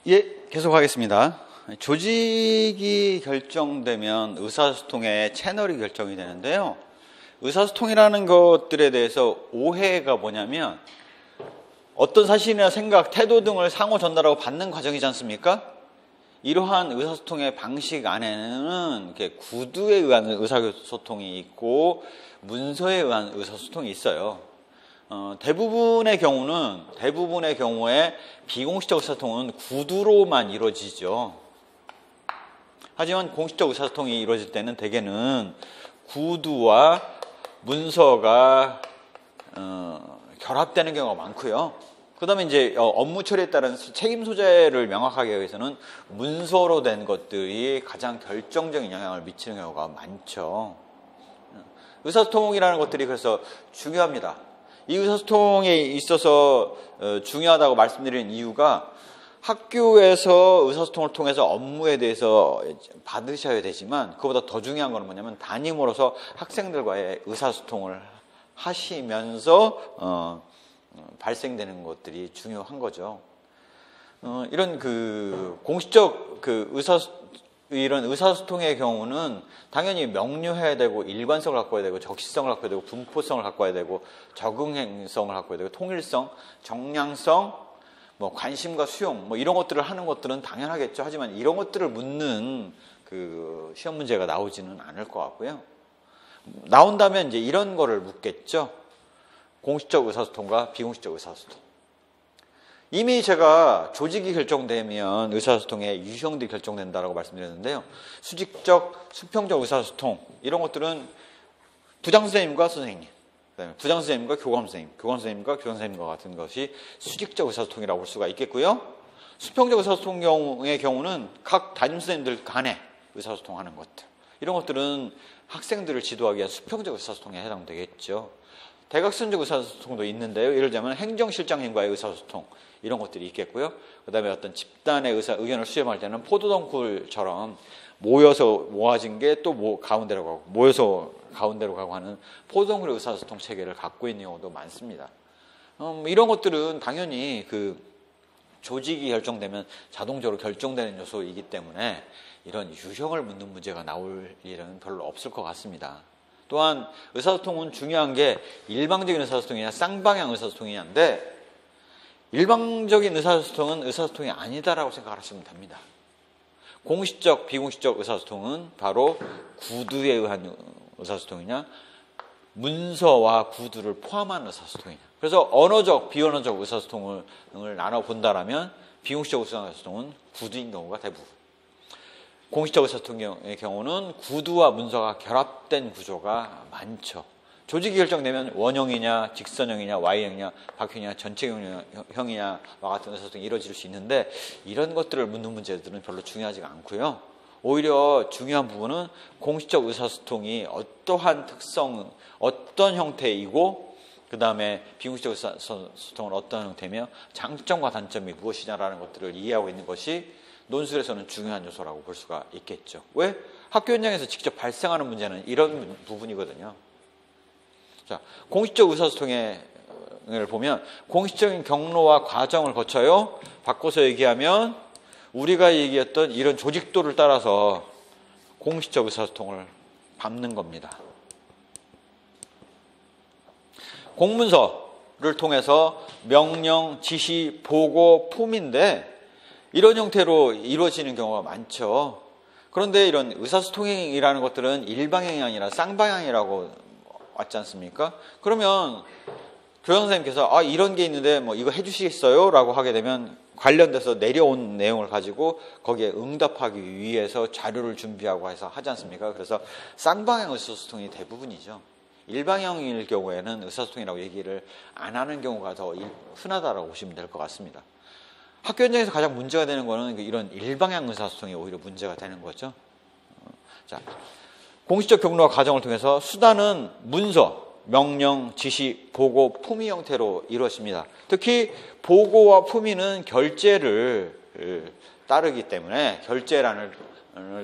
예, 계속하겠습니다. 조직이 결정되면 의사소통의 채널이 결정이 되는데요. 의사소통이라는 것들에 대해서 오해가 뭐냐면 어떤 사실이나 생각, 태도 등을 상호 전달하고 받는 과정이지 않습니까? 이러한 의사소통의 방식 안에는 이렇게 구두에 의한 의사소통이 있고 문서에 의한 의사소통이 있어요. 대부분의 경우에 비공식적 의사소통은 구두로만 이루어지죠. 하지만 공식적 의사소통이 이루어질 때는 대개는 구두와 문서가 결합되는 경우가 많고요. 그 다음에 이제 업무 처리에 따른 책임 소재를 명확하게 하기 위해서는 문서로 된 것들이 가장 결정적인 영향을 미치는 경우가 많죠. 의사소통이라는 것들이 그래서 중요합니다. 이 의사소통에 있어서 중요하다고 말씀드리는 이유가 학교에서 의사소통을 통해서 업무에 대해서 받으셔야 되지만 그보다 더 중요한 건 뭐냐면 담임으로서 학생들과의 의사소통을 하시면서 발생되는 것들이 중요한 거죠. 이런 공식적 이런 의사소통의 경우는 당연히 명료해야 되고 일관성을 갖고야 되고 적시성을 갖고야 되고 분포성을 갖고야 되고 적응성을 갖고야 되고 통일성, 정량성, 관심과 수용 이런 것들을 하는 것들은 당연하겠죠. 하지만 이런 것들을 묻는 시험 문제가 나오지는 않을 것 같고요. 나온다면 이제 이런 거를 묻겠죠. 공식적 의사소통과 비공식적 의사소통. 이미 제가 조직이 결정되면 의사소통의 유형들이 결정된다고 말씀드렸는데요. 수직적, 수평적 의사소통 이런 것들은 부장선생님과 선생님, 그다음에 부장선생님과 교감선생님, 교감선생님과 교장선생님과 같은 것이 수직적 의사소통이라고 볼 수가 있겠고요. 수평적 의사소통의 경우는 각 담임선생님들 간에 의사소통하는 것들 이런 것들은 학생들을 지도하기 위한 수평적 의사소통에 해당되겠죠. 대각선적 의사소통도 있는데요. 예를 들자면 행정실장님과의 의사소통 이런 것들이 있겠고요. 그 다음에 어떤 집단의 의견을 수렴할 때는 포도덩굴처럼 모아진 게 또 가운데로 가고 모여서 가운데로 가고 하는 포도덩굴의 의사소통 체계를 갖고 있는 경우도 많습니다. 이런 것들은 당연히 조직이 결정되면 자동적으로 결정되는 요소이기 때문에 이런 유형을 묻는 문제가 나올 일은 별로 없을 것 같습니다. 또한 의사소통은 중요한 게 일방적인 의사소통이냐 쌍방향 의사소통이냐인데 일방적인 의사소통은 의사소통이 아니다라고 생각하시면 됩니다. 공식적, 비공식적 의사소통은 바로 구두에 의한 의사소통이냐 문서와 구두를 포함한 의사소통이냐. 그래서 언어적, 비언어적 의사소통을 나눠본다라면 비공식적 의사소통은 구두인 경우가 대부분. 공식적 의사소통의 경우는 구두와 문서가 결합된 구조가 많죠. 조직이 결정되면 원형이냐, 직선형이냐, Y형이냐, 박형이냐, 전체형이냐와 같은 의사소통이 이루어질 수 있는데 이런 것들을 묻는 문제들은 별로 중요하지가 않고요. 오히려 중요한 부분은 공식적 의사소통이 어떠한 특성, 어떤 형태이고 그 다음에 비공식적 의사소통은 어떤 형태며 장점과 단점이 무엇이냐라는 것들을 이해하고 있는 것이 논술에서는 중요한 요소라고 볼 수가 있겠죠. 왜? 학교 현장에서 직접 발생하는 문제는 이런 부분이거든요. 자, 공식적 의사소통을 보면 공식적인 경로와 과정을 거쳐요. 바꿔서 얘기하면 우리가 얘기했던 이런 조직도를 따라서 공식적 의사소통을 밟는 겁니다. 공문서를 통해서 명령, 지시, 보고, 품인데 이런 형태로 이루어지는 경우가 많죠. 그런데 이런 의사소통이라는 것들은 일방향이 아니라 쌍방향이라고 왔지 않습니까? 그러면 교장선생님께서 이런 게 있는데 이거 해주시겠어요? 라고 하게 되면 관련돼서 내려온 내용을 가지고 거기에 응답하기 위해서 자료를 준비하고 해서 하지 않습니까? 그래서 쌍방향 의사소통이 대부분이죠. 일방향일 경우에는 의사소통이라고 얘기를 안 하는 경우가 더 흔하다고 보시면 될 것 같습니다. 학교 현장에서 가장 문제가 되는 거는 이런 일방향 의사소통이 오히려 문제가 되는 거죠. 자, 공식적 경로와 과정을 통해서 수단은 문서, 명령, 지시, 보고, 품위 형태로 이루어집니다. 특히 보고와 품위는 결제를 따르기 때문에 결제란을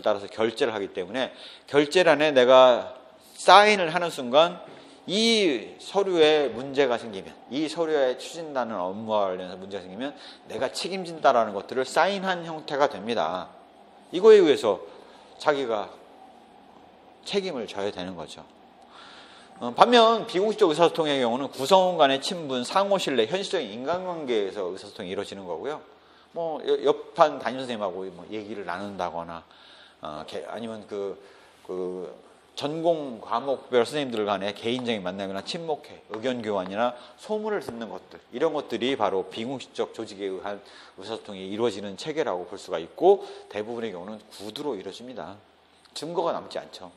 따라서 결제를 하기 때문에 결제란에 내가 사인을 하는 순간 이 서류에 문제가 생기면, 이 서류에 추진하는 업무와 관련해서 문제가 생기면 내가 책임진다라는 것들을 사인한 형태가 됩니다. 이거에 의해서 자기가 책임을 져야 되는 거죠. 반면 비공식적 의사소통의 경우는 구성원 간의 친분, 상호 신뢰, 현실적인 인간관계에서 의사소통이 이루어지는 거고요. 뭐 옆반 담임선생님하고 뭐 얘기를 나눈다거나 아니면 전공 과목별 선생님들 간의 개인적인 만남이나 친목회, 의견 교환이나 소문을 듣는 것들, 이런 것들이 바로 비공식적 조직에 의한 의사소통이 이루어지는 체계라고 볼 수가 있고, 대부분의 경우는 구두로 이루어집니다. 증거가 남지 않죠.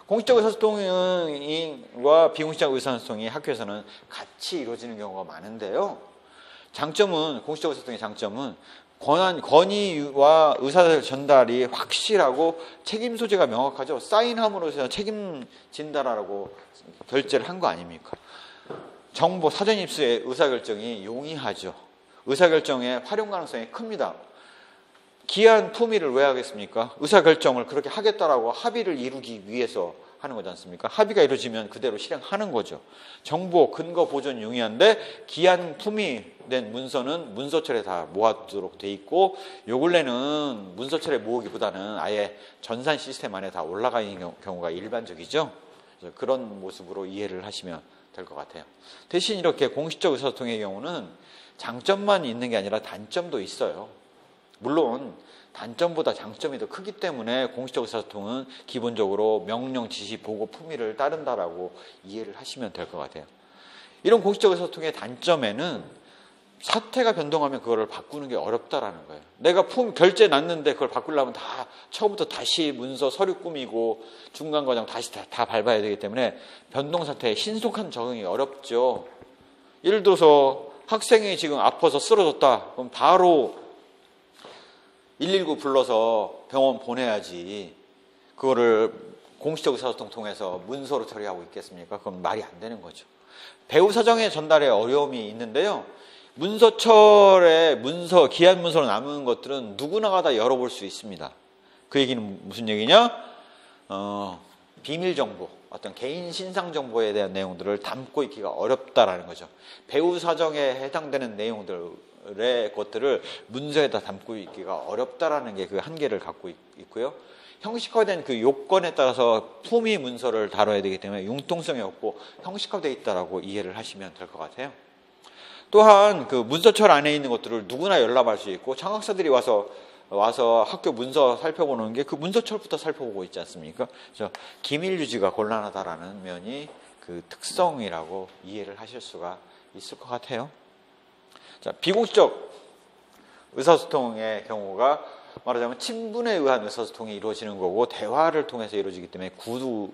공식적 의사소통과 비공식적 의사소통이 학교에서는 같이 이루어지는 경우가 많은데요. 공식적 의사소통의 장점은 건의와 의사 전달이 확실하고 책임 소재가 명확하죠. 사인함으로써 책임진다라고 결재를 한 거 아닙니까? 정보, 사전 입수의 의사결정이 용이하죠. 의사결정의 활용 가능성이 큽니다. 기한 품위를 왜 하겠습니까? 의사결정을 그렇게 하겠다라고 합의를 이루기 위해서 하는 거지 않습니까? 합의가 이루어지면 그대로 실행하는 거죠. 정보, 근거 보존 용이한데 기한 품위된 문서는 문서철에 다 모아두도록 돼 있고, 요 근래는 문서철에 모으기보다는 아예 전산 시스템 안에 다 올라가 있는 경우가 일반적이죠. 그래서 그런 모습으로 이해를 하시면 될 것 같아요. 대신 이렇게 공식적 의사소통의 경우는 장점만 있는 게 아니라 단점도 있어요. 물론 단점보다 장점이 더 크기 때문에 공식적 의사소통은 기본적으로 명령, 지시, 보고, 품위를 따른다라고 이해를 하시면 될 것 같아요. 이런 공식적 의사소통의 단점에는 사태가 변동하면 그거를 바꾸는 게 어렵다라는 거예요. 내가 결제 났는데 그걸 바꾸려면 다 처음부터 다시 문서, 서류 꾸미고 중간 과정 다시 다 밟아야 되기 때문에 변동 사태에 신속한 적응이 어렵죠. 예를 들어서 학생이 지금 아파서 쓰러졌다. 그럼 바로 119 불러서 병원 보내야지. 그거를 공식적 의사소통 통해서 문서로 처리하고 있겠습니까? 그건 말이 안 되는 거죠. 배후 사정의 전달에 어려움이 있는데요. 문서철에 기한 문서로 남은 것들은 누구나가 다 열어볼 수 있습니다. 그 얘기는 무슨 얘기냐? 비밀 정보, 어떤 개인 신상 정보에 대한 내용들을 담고 있기가 어렵다라는 거죠. 배후 사정에 해당되는 내용들의 것들을 문서에다 담고 있기가 어렵다라는 게 그 한계를 갖고 있고요. 형식화된 그 요건에 따라서 품위 문서를 다뤄야 되기 때문에 융통성이 없고 형식화되어 있다라고 이해를 하시면 될 것 같아요. 또한 그 문서철 안에 있는 것들을 누구나 열람할 수 있고, 창학사들이 와서 학교 문서 살펴보는 게 그 문서철부터 살펴보고 있지 않습니까? 그래서 기밀 유지가 곤란하다라는 면이 그 특성이라고 이해를 하실 수가 있을 것 같아요. 자, 비공식적 의사소통의 경우가 말하자면 친분에 의한 의사소통이 이루어지는 거고, 대화를 통해서 이루어지기 때문에 구두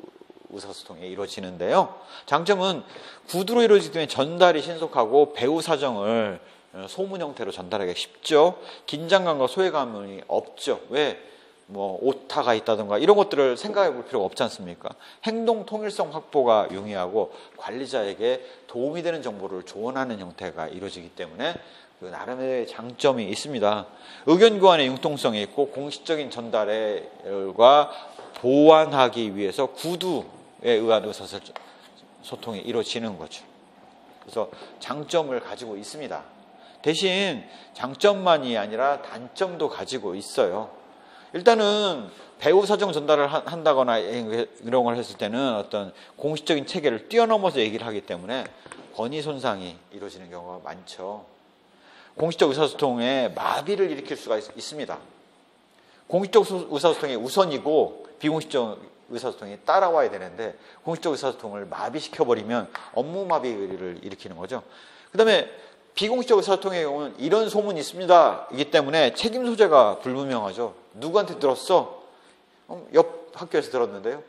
의사소통이 이루어지는데요. 장점은 구두로 이루어지기 때문에 전달이 신속하고 배후 사정을 소문 형태로 전달하기 쉽죠. 긴장감과 소외감이 없죠. 왜? 뭐 오타가 있다든가 이런 것들을 생각해 볼 필요가 없지 않습니까? 행동 통일성 확보가 용이하고 관리자에게 도움이 되는 정보를 조언하는 형태가 이루어지기 때문에 그 나름의 장점이 있습니다. 의견 교환의 융통성이 있고, 공식적인 전달과 보완하기 위해서 구두에 의한 의사소통이 이루어지는 거죠. 그래서 장점을 가지고 있습니다. 대신 장점만이 아니라 단점도 가지고 있어요. 일단은 배후 사정 전달을 한다거나 이런 걸 했을 때는 어떤 공식적인 체계를 뛰어넘어서 얘기를 하기 때문에 권위 손상이 이루어지는 경우가 많죠. 공식적 의사소통에 마비를 일으킬 수가 있습니다. 공식적 의사소통이 우선이고 비공식적 의사소통이 따라와야 되는데, 공식적 의사소통을 마비시켜버리면 업무 마비를 일으키는 거죠. 그 다음에 비공식적 의사소통의 경우는 이런 소문이 있습니다 이기 때문에 책임 소재가 불분명하죠. 누구한테 들었어? 옆 학교에서 들었는데요.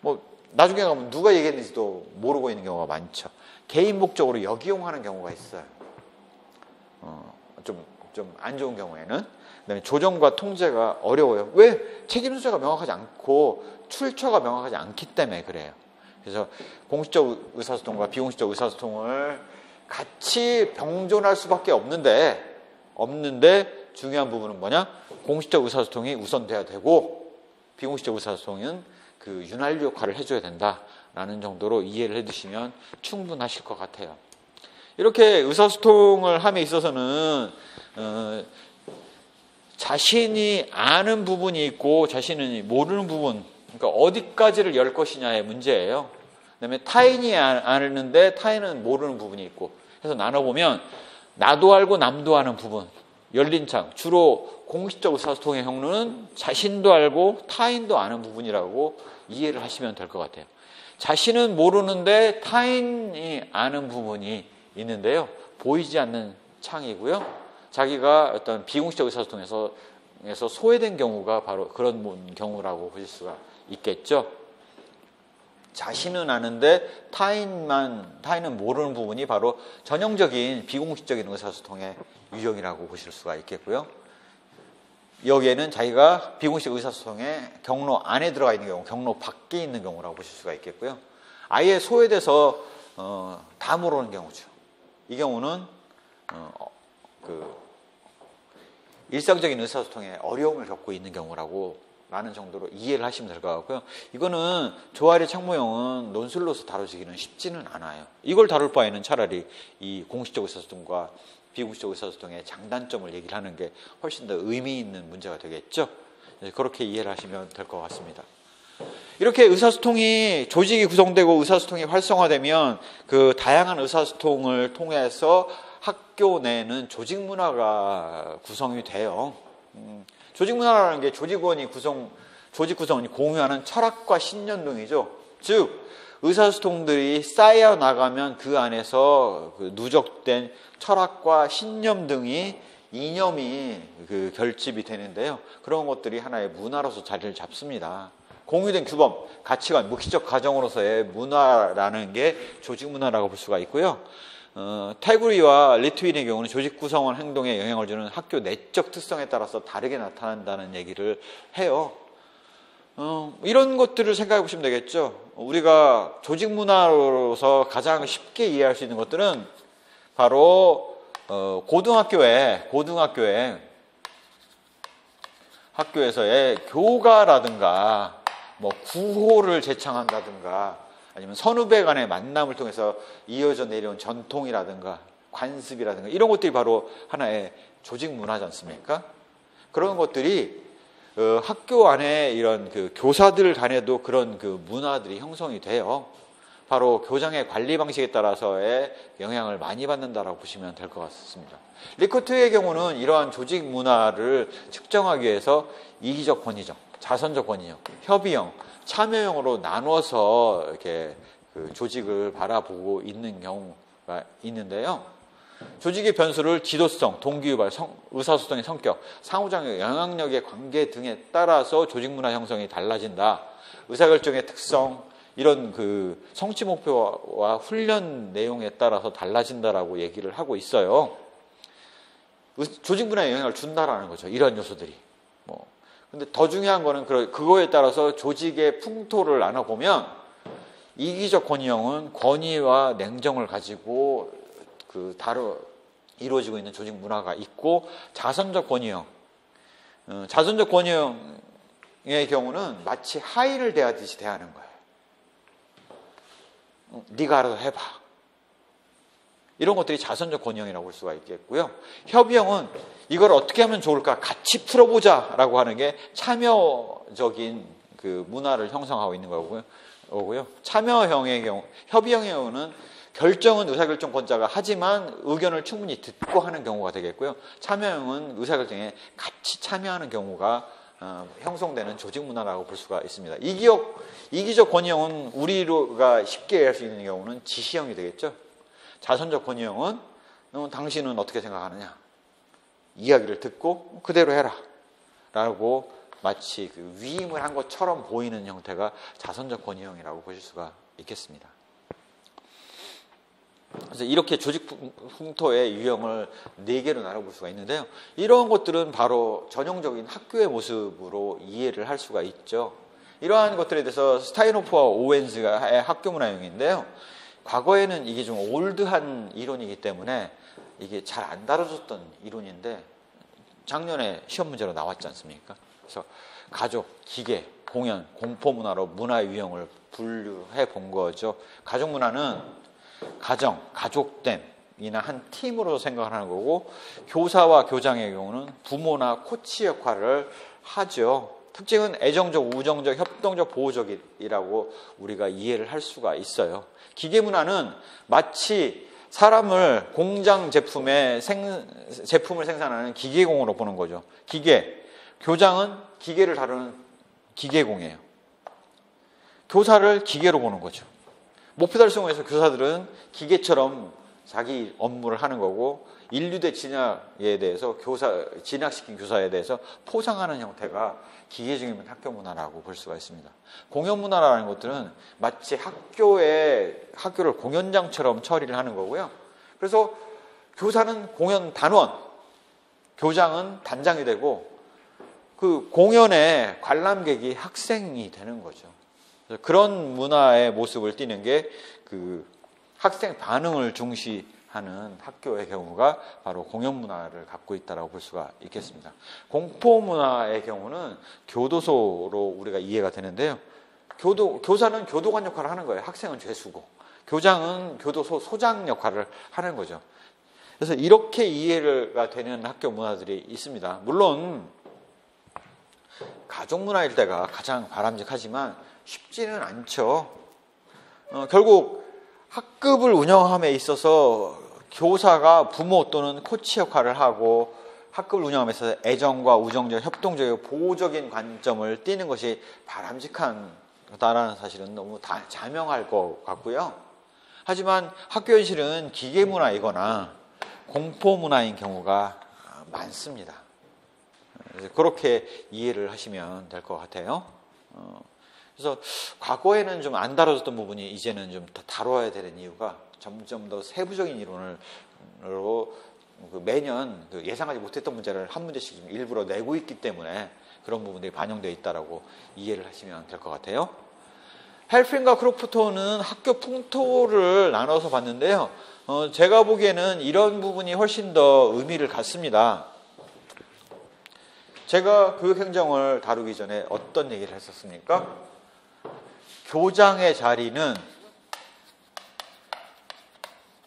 뭐 나중에 가면 누가 얘기했는지도 모르고 있는 경우가 많죠. 개인 목적으로 역이용하는 경우가 있어요. 좀 안 좋은 경우에는. 그다음에 조정과 통제가 어려워요. 왜? 책임 소재가 명확하지 않고 출처가 명확하지 않기 때문에 그래요. 그래서 공식적 의사소통과 비공식적 의사소통을 같이 병존할 수밖에 없는데 중요한 부분은 뭐냐? 공식적 의사소통이 우선돼야 되고, 비공식적 의사소통은 그 윤활유 역할을 해줘야 된다라는 정도로 이해를 해두시면 충분하실 것 같아요. 이렇게 의사소통을 함에 있어서는 자신이 아는 부분이 있고 자신이 모르는 부분, 그러니까 어디까지를 열 것이냐의 문제예요. 그다음에 타인이 아는데 타인은 모르는 부분이 있고 해서 나눠보면 나도 알고 남도 아는 부분, 열린 창, 주로 공식적 의사소통의 경우는 자신도 알고 타인도 아는 부분이라고 이해를 하시면 될 것 같아요. 자신은 모르는데 타인이 아는 부분이 있는데요. 보이지 않는 창이고요. 자기가 어떤 비공식적 의사소통에서 소외된 경우가 바로 그런 경우라고 보실 수가 있겠죠. 자신은 아는데 타인은 모르는 부분이 바로 전형적인 비공식적인 의사소통의 유형이라고 보실 수가 있겠고요. 여기에는 자기가 비공식 의사소통의 경로 안에 들어가 있는 경우, 경로 밖에 있는 경우라고 보실 수가 있겠고요. 아예 소외돼서 다 모르는 경우죠. 이 경우는 일상적인 의사소통에 어려움을 겪고 있는 경우라는 정도로 이해를 하시면 될 것 같고요. 이거는 조아리 창모형은 논술로서 다뤄지기는 쉽지는 않아요. 이걸 다룰 바에는 차라리 이 공식적 의사소통과 비공식적 의사소통의 장단점을 얘기를 하는 게 훨씬 더 의미 있는 문제가 되겠죠. 그렇게 이해를 하시면 될 것 같습니다. 이렇게 의사소통이 조직이 구성되고 의사소통이 활성화되면 그 다양한 의사소통을 통해서 학교 내는 조직 문화가 구성이 돼요. 조직 문화라는 게 조직 구성원이 공유하는 철학과 신념 등이죠. 즉 의사소통들이 쌓여 나가면 그 안에서 그 누적된 철학과 신념 등이 이념이 결집이 되는데요. 그런 것들이 하나의 문화로서 자리를 잡습니다. 공유된 규범, 가치관, 묵시적 가정으로서의 문화라는 게 조직 문화라고 볼 수가 있고요. 태구리와 리트윈의 경우는 조직 구성원 행동에 영향을 주는 학교 내적 특성에 따라서 다르게 나타난다는 얘기를 해요. 이런 것들을 생각해 보시면 되겠죠. 우리가 조직 문화로서 가장 쉽게 이해할 수 있는 것들은 바로 학교에서의 교가라든가 구호를 제창한다든가 아니면 선후배 간의 만남을 통해서 이어져 내려온 전통이라든가 관습이라든가 이런 것들이 바로 하나의 조직 문화지 않습니까? 그런 것들이 학교 안에 이런 교사들 간에도 그런 문화들이 형성이 돼요. 바로 교장의 관리 방식에 따라서의 영향을 많이 받는다라고 보시면 될 것 같습니다. 리코트의 경우는 이러한 조직 문화를 측정하기 위해서 이기적 권위적, 자선적 권위적, 협의형, 참여형으로 나누어서 이렇게 조직을 바라보고 있는 경우가 있는데요. 조직의 변수를 지도성, 동기유발, 의사소통의 성격, 상호작용, 영향력의 관계 등에 따라서 조직 문화 형성이 달라진다. 의사결정의 특성, 이런 성취 목표와 훈련 내용에 따라서 달라진다라고 얘기를 하고 있어요. 조직 문화에 영향을 준다라는 거죠. 이런 요소들이. 근데 더 중요한 거는 그거에 따라서 조직의 풍토를 나눠보면 이기적 권위형은 권위와 냉정을 가지고 이루어지고 있는 조직 문화가 있고 자선적 권위형, 자선적 권위형의 경우는 마치 하인을 대하듯이 대하는 거예요. 네가 알아서 해봐. 이런 것들이 자선적 권위형이라고 볼 수가 있겠고요. 협의형은 이걸 어떻게 하면 좋을까 같이 풀어보자라고 하는 게 참여적인 문화를 형성하고 있는 거고요. 참여형의 경우, 협의형의 경우는 결정은 의사결정권자가 하지만 의견을 충분히 듣고 하는 경우가 되겠고요. 참여형은 의사결정에 같이 참여하는 경우가 형성되는 조직 문화라고 볼 수가 있습니다. 이기적 권위형은 우리가 쉽게 이해할 수 있는 경우는 지시형이 되겠죠. 자선적 권위형은 당신은 어떻게 생각하느냐. 이야기를 듣고 그대로 해라. 라고 마치 위임을 한 것처럼 보이는 형태가 자선적 권위형이라고 보실 수가 있겠습니다. 그래서 이렇게 조직 풍토의 유형을 4개로 나눠볼 수가 있는데요. 이런 것들은 바로 전형적인 학교의 모습으로 이해를 할 수가 있죠. 이러한 것들에 대해서 스타인호프와 오웬즈의 학교 문화형인데요. 과거에는 이게 좀 올드한 이론이기 때문에 이게 잘 안 다뤄졌던 이론인데 작년에 시험 문제로 나왔지 않습니까? 그래서 가족, 기계, 공연, 공포문화로 문화의 유형을 분류해 본 거죠. 가족문화는 가족됨이나 한 팀으로 생각을 하는 거고, 교사와 교장의 경우는 부모나 코치 역할을 하죠. 특징은 애정적, 우정적, 협동적, 보호적이라고 우리가 이해를 할 수가 있어요. 기계문화는 마치 사람을 공장 제품을 생산하는 기계공으로 보는 거죠. 교장은 기계를 다루는 기계공이에요. 교사를 기계로 보는 거죠. 목표 달성에서 교사들은 기계처럼 자기 업무를 하는 거고, 인류대 진학에 대해서 진학시킨 교사에 대해서 포장하는 형태가 기계적인 학교 문화라고 볼 수가 있습니다. 공연 문화라는 것들은 마치 학교를 공연장처럼 처리를 하는 거고요. 그래서 교사는 공연 단원, 교장은 단장이 되고, 그 공연의 관람객이 학생이 되는 거죠. 그런 문화의 모습을 띠는 게 그 학생 반응을 중시하는 학교의 경우가 바로 공연 문화를 갖고 있다고 볼 수가 있겠습니다. 공포 문화의 경우는 교도소로 우리가 이해가 되는데요. 교사는 교도관 역할을 하는 거예요. 학생은 죄수고, 교장은 교도소 소장 역할을 하는 거죠. 그래서 이렇게 이해가 되는 학교 문화들이 있습니다. 물론 가족 문화일 때가 가장 바람직하지만 쉽지는 않죠. 결국 학급을 운영함에 있어서 교사가 부모 또는 코치 역할을 하고, 학급을 운영하면서 애정과 우정적, 협동적이고 보호적인 관점을 띠는 것이 바람직하다는 사실은 너무 자명할 것 같고요. 하지만 학교 현실은 기계 문화이거나 공포 문화인 경우가 많습니다. 그렇게 이해를 하시면 될 것 같아요. 그래서 과거에는 좀 안 다뤄졌던 부분이 이제는 좀 더 다뤄야 되는 이유가, 점점 더 세부적인 이론으로 매년 예상하지 못했던 문제를 한 문제씩 일부러 내고 있기 때문에 그런 부분들이 반영되어 있다고 이해를 하시면 될 것 같아요. 헬핀과 크로프토는 학교 풍토를 나눠서 봤는데요. 제가 보기에는 이런 부분이 훨씬 더 의미를 갖습니다. 제가 교육행정을 다루기 전에 어떤 얘기를 했었습니까? 교장의 자리는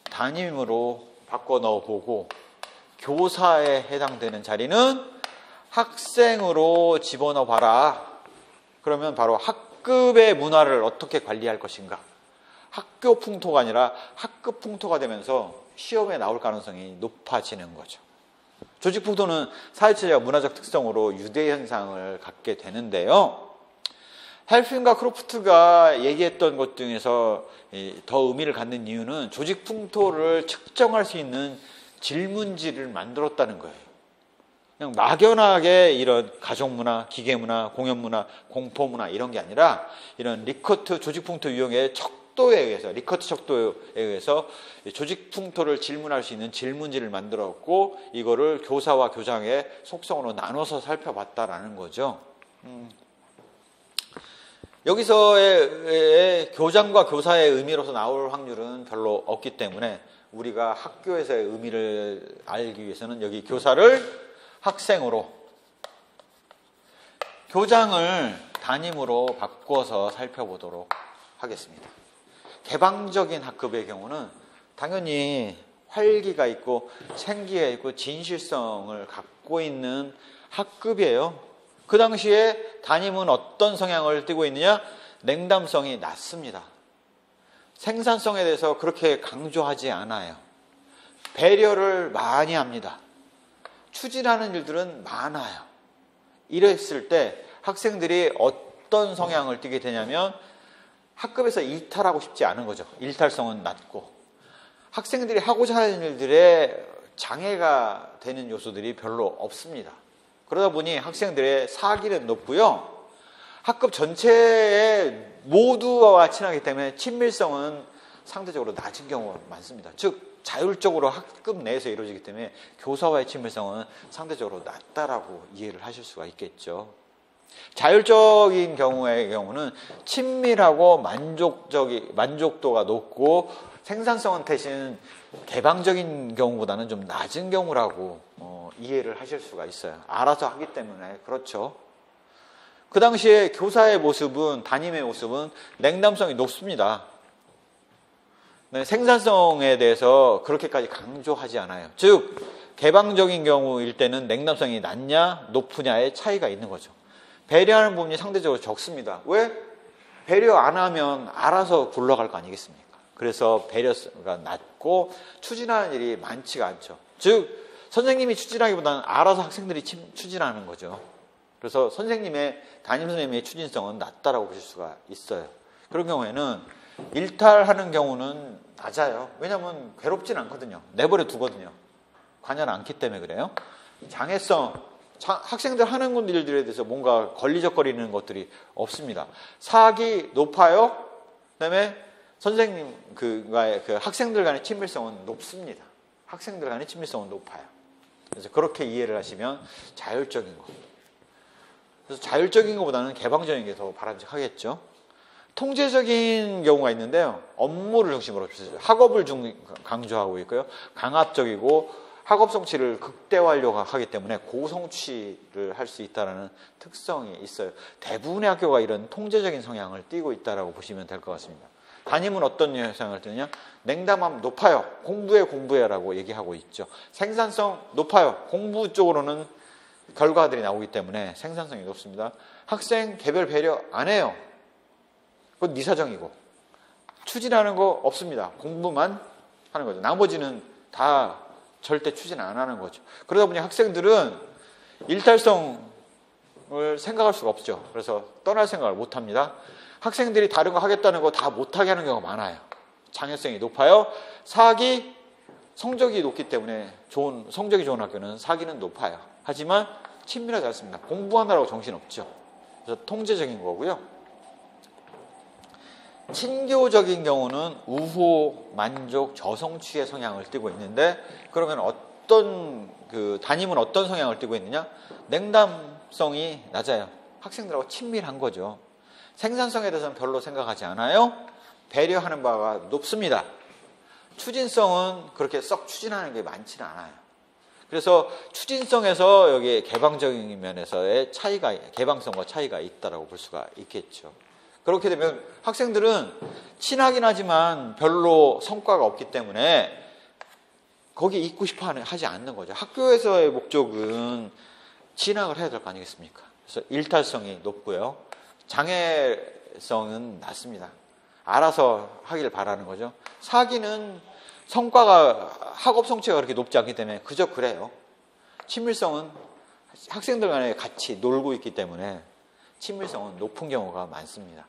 담임으로 바꿔 넣어보고, 교사에 해당되는 자리는 학생으로 집어넣어 봐라. 그러면 바로 학급의 문화를 어떻게 관리할 것인가. 학교 풍토가 아니라 학급 풍토가 되면서 시험에 나올 가능성이 높아지는 거죠. 조직 풍토는 사회체제와 문화적 특성으로 유대 현상을 갖게 되는데요. 헬핀과 크로프트가 얘기했던 것 중에서 더 의미를 갖는 이유는 조직 풍토를 측정할 수 있는 질문지를 만들었다는 거예요. 그냥 막연하게 이런 가족문화, 기계문화, 공연문화, 공포문화 이런 게 아니라 이런 리커트 조직 풍토 유형의 척도에 의해서, 리커트 척도에 의해서 조직 풍토를 질문할 수 있는 질문지를 만들었고, 이거를 교사와 교장의 속성으로 나눠서 살펴봤다라는 거죠. 여기서의 교장과 교사의 의미로서 나올 확률은 별로 없기 때문에 우리가 학교에서의 의미를 알기 위해서는 여기 교사를 학생으로, 교장을 담임으로 바꿔서 살펴보도록 하겠습니다. 개방적인 학급의 경우는 당연히 활기가 있고 생기가 있고 진실성을 갖고 있는 학급이에요. 그 당시에 담임은 어떤 성향을 띠고 있느냐? 냉담성이 낮습니다. 생산성에 대해서 그렇게 강조하지 않아요. 배려를 많이 합니다. 추진하는 일들은 많아요. 이랬을 때 학생들이 어떤 성향을 띠게 되냐면, 학급에서 이탈하고 싶지 않은 거죠. 일탈성은 낮고, 학생들이 하고자 하는 일들에 장애가 되는 요소들이 별로 없습니다. 그러다 보니 학생들의 사기는 높고요. 학급 전체에 모두와 친하기 때문에 친밀성은 상대적으로 낮은 경우가 많습니다. 즉 자율적으로 학급 내에서 이루어지기 때문에 교사와의 친밀성은 상대적으로 낮다라고 이해를 하실 수가 있겠죠. 자율적인 경우는 친밀하고 만족도가 높고, 생산성은 대신 개방적인 경우보다는 좀 낮은 경우라고 이해를 하실 수가 있어요. 알아서 하기 때문에 그렇죠. 그 당시에 교사의 모습은, 담임의 모습은 냉담성이 높습니다. 네, 생산성에 대해서 그렇게까지 강조하지 않아요. 즉 개방적인 경우일 때는 냉담성이 낮냐 높으냐의 차이가 있는 거죠. 배려하는 부분이 상대적으로 적습니다. 왜? 배려 안 하면 알아서 굴러갈 거 아니겠습니까? 그래서 배려가 낮고 추진하는 일이 많지가 않죠. 즉 선생님이 추진하기보다는 알아서 학생들이 추진하는 거죠. 그래서 담임 선생님의 추진성은 낮다라고 보실 수가 있어요. 그런 경우에는 일탈하는 경우는 낮아요. 왜냐하면 괴롭진 않거든요. 내버려 두거든요. 관여를 않기 때문에 그래요. 장애성, 학생들 하는 일들에 대해서 뭔가 걸리적거리는 것들이 없습니다. 사학이 높아요. 그다음에 선생님 그 학생들 간의 친밀성은 높습니다. 학생들 간의 친밀성은 높아요. 그래서 그렇게 이해를 하시면 자율적인 거. 그래서 자율적인 것보다는 개방적인 게 더 바람직하겠죠. 통제적인 경우가 있는데요. 업무를 중심으로 학업을 강조하고 있고요. 강압적이고 학업 성취를 극대화하려고 하기 때문에 고성취를 할 수 있다는 특성이 있어요. 대부분의 학교가 이런 통제적인 성향을 띠고 있다고 보시면 될 것 같습니다. 담임은 어떤 성향을 띠느냐? 냉담함 높아요. 공부해라고 얘기하고 있죠. 생산성 높아요. 공부 쪽으로는 결과들이 나오기 때문에 생산성이 높습니다. 학생 개별 배려 안 해요. 그건 네 사정이고 추진하는 거 없습니다. 공부만 하는 거죠. 나머지는 다 절대 추진 안 하는 거죠. 그러다 보니 학생들은 일탈성을 생각할 수가 없죠. 그래서 떠날 생각을 못 합니다. 학생들이 다른 거 하겠다는 거 다 못하게 하는 경우가 많아요. 장애성이 높아요. 사학이 성적이 높기 때문에 성적이 좋은 학교는 사기는 높아요. 하지만 친밀하지 않습니다. 공부하느라고 정신없죠. 그래서 통제적인 거고요. 친교적인 경우는 우호, 만족, 저성취의 성향을 띠고 있는데 그러면 담임은 어떤 성향을 띠고 있느냐? 냉담성이 낮아요. 학생들하고 친밀한 거죠. 생산성에 대해서는 별로 생각하지 않아요. 배려하는 바가 높습니다. 추진성은 그렇게 썩 추진하는 게 많지는 않아요. 그래서 추진성에서 여기 개방적인 면에서의 개방성과 차이가 있다고 볼 수가 있겠죠. 그렇게 되면 학생들은 친하긴 하지만 별로 성과가 없기 때문에 거기 있고 싶어 하지 않는 거죠. 학교에서의 목적은 진학을 해야 될 거 아니겠습니까? 그래서 일탈성이 높고요. 장애성은 낮습니다. 알아서 하기를 바라는 거죠. 사기는 학업 성취가 그렇게 높지 않기 때문에 그저 그래요. 친밀성은 학생들 간에 같이 놀고 있기 때문에 친밀성은 높은 경우가 많습니다.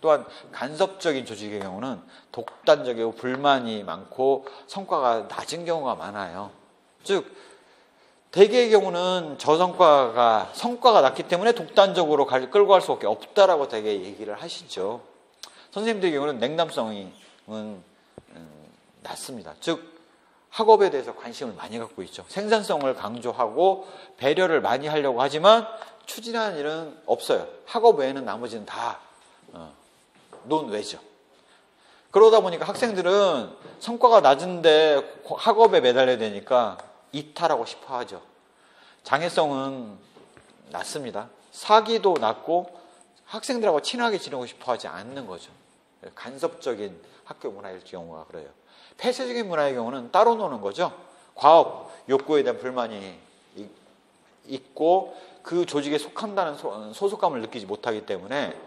또한 간섭적인 조직의 경우는 독단적이고 불만이 많고 성과가 낮은 경우가 많아요. 즉 대개의 경우는 성과가 낮기 때문에 독단적으로 끌고 갈 수밖에 없다라고 되게 얘기를 하시죠. 선생님들의 경우는 냉담성이 낮습니다. 즉 학업에 대해서 관심을 많이 갖고 있죠. 생산성을 강조하고 배려를 많이 하려고 하지만 추진하는 일은 없어요. 학업 외에는 나머지는 다 논외죠. 그러다 보니까 학생들은 성과가 낮은데 학업에 매달려야 되니까 이탈하고 싶어 하죠. 장애성은 낮습니다. 사기도 낮고 학생들하고 친하게 지내고 싶어 하지 않는 거죠. 간섭적인 학교 문화일 경우가 그래요. 폐쇄적인 문화의 경우는 따로 노는 거죠. 과업 욕구에 대한 불만이 있고 그 조직에 속한다는 소속감을 느끼지 못하기 때문에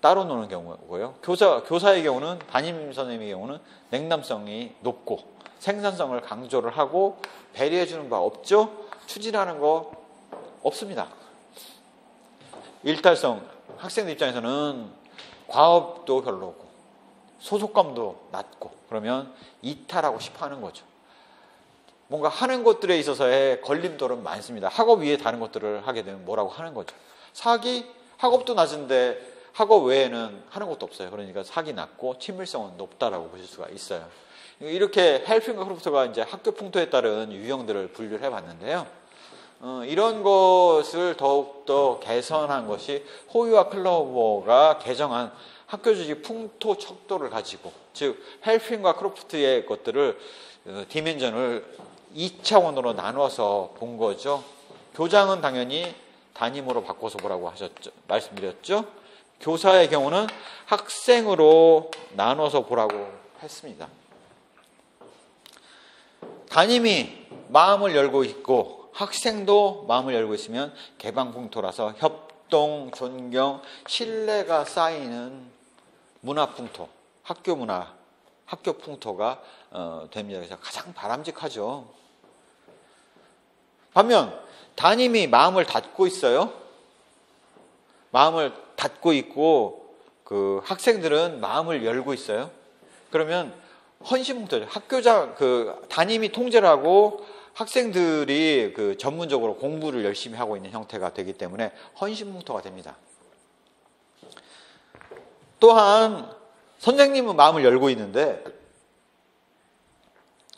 따로 노는 경우고요. 교사의 경우는 담임 선생님의 경우는 냉담성이 높고 생산성을 강조를 하고 배려해 주는 바 없죠. 추진하는 거 없습니다. 일탈성 학생들 입장에서는 과업도 별로고 소속감도 낮고 그러면 이탈하고 싶어 하는 거죠. 뭔가 하는 것들에 있어서의 걸림돌은 많습니다. 학업 위에 다른 것들을 하게 되면 뭐라고 하는 거죠. 학업도 낮은데 학업 외에는 하는 것도 없어요. 그러니까 사기 낮고 친밀성은 높다라고 보실 수가 있어요. 이렇게 헬핑과 크로프트가 이제 학교 풍토에 따른 유형들을 분류를 해봤는데요. 이런 것을 더욱더 개선한 것이 호유와 클로버가 개정한 학교 조직 풍토 척도를 가지고, 즉 헬핑과 크로프트의 것들을 디멘전을 2차원으로 나눠서 본 거죠. 교장은 당연히 담임으로 바꿔서 보라고 말씀드렸죠. 교사의 경우는 학생으로 나눠서 보라고 했습니다. 담임이 마음을 열고 있고 학생도 마음을 열고 있으면 개방풍토라서 협동, 존경, 신뢰가 쌓이는 문화풍토, 학교 문화, 학교 풍토가 됩니다. 그래서 가장 바람직하죠. 반면 담임이 마음을 닫고 있어요. 마음을 닫고 있고 그 학생들은 마음을 열고 있어요. 그러면 헌신풍토죠. 담임이 통제를 하고 학생들이 그 전문적으로 공부를 열심히 하고 있는 형태가 되기 때문에 헌신풍토가 됩니다. 또한 선생님은 마음을 열고 있는데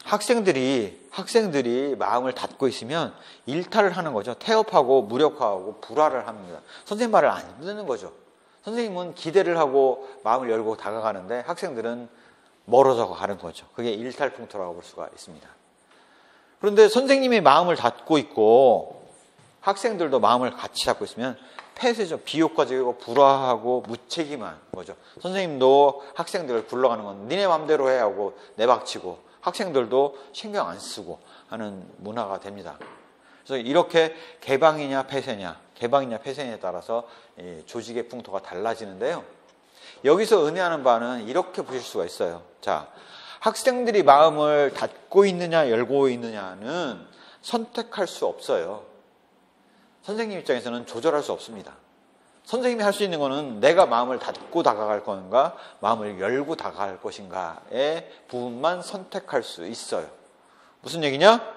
학생들이 마음을 닫고 있으면 일탈을 하는 거죠. 태업하고 무력화하고 불화를 합니다. 선생님 말을 안 듣는 거죠. 선생님은 기대를 하고 마음을 열고 다가가는데 학생들은 멀어져 가는 거죠. 그게 일탈풍토라고 볼 수가 있습니다. 그런데 선생님이 마음을 닫고 있고 학생들도 마음을 같이 닫고 있으면 폐쇄죠. 비효과적이고 불화하고 무책임한 거죠. 선생님도 학생들을 굴러가는 건 니네 맘대로 해 하고 내박치고 학생들도 신경 안 쓰고 하는 문화가 됩니다. 그래서 이렇게 개방이냐 폐쇄냐에 따라서 조직의 풍토가 달라지는데요. 여기서 은혜하는 바는 이렇게 보실 수가 있어요. 자, 학생들이 마음을 닫고 있느냐 열고 있느냐는 선택할 수 없어요. 선생님 입장에서는 조절할 수 없습니다. 선생님이 할 수 있는 거는 내가 마음을 닫고 다가갈 건가 마음을 열고 다가갈 것인가의 부분만 선택할 수 있어요. 무슨 얘기냐?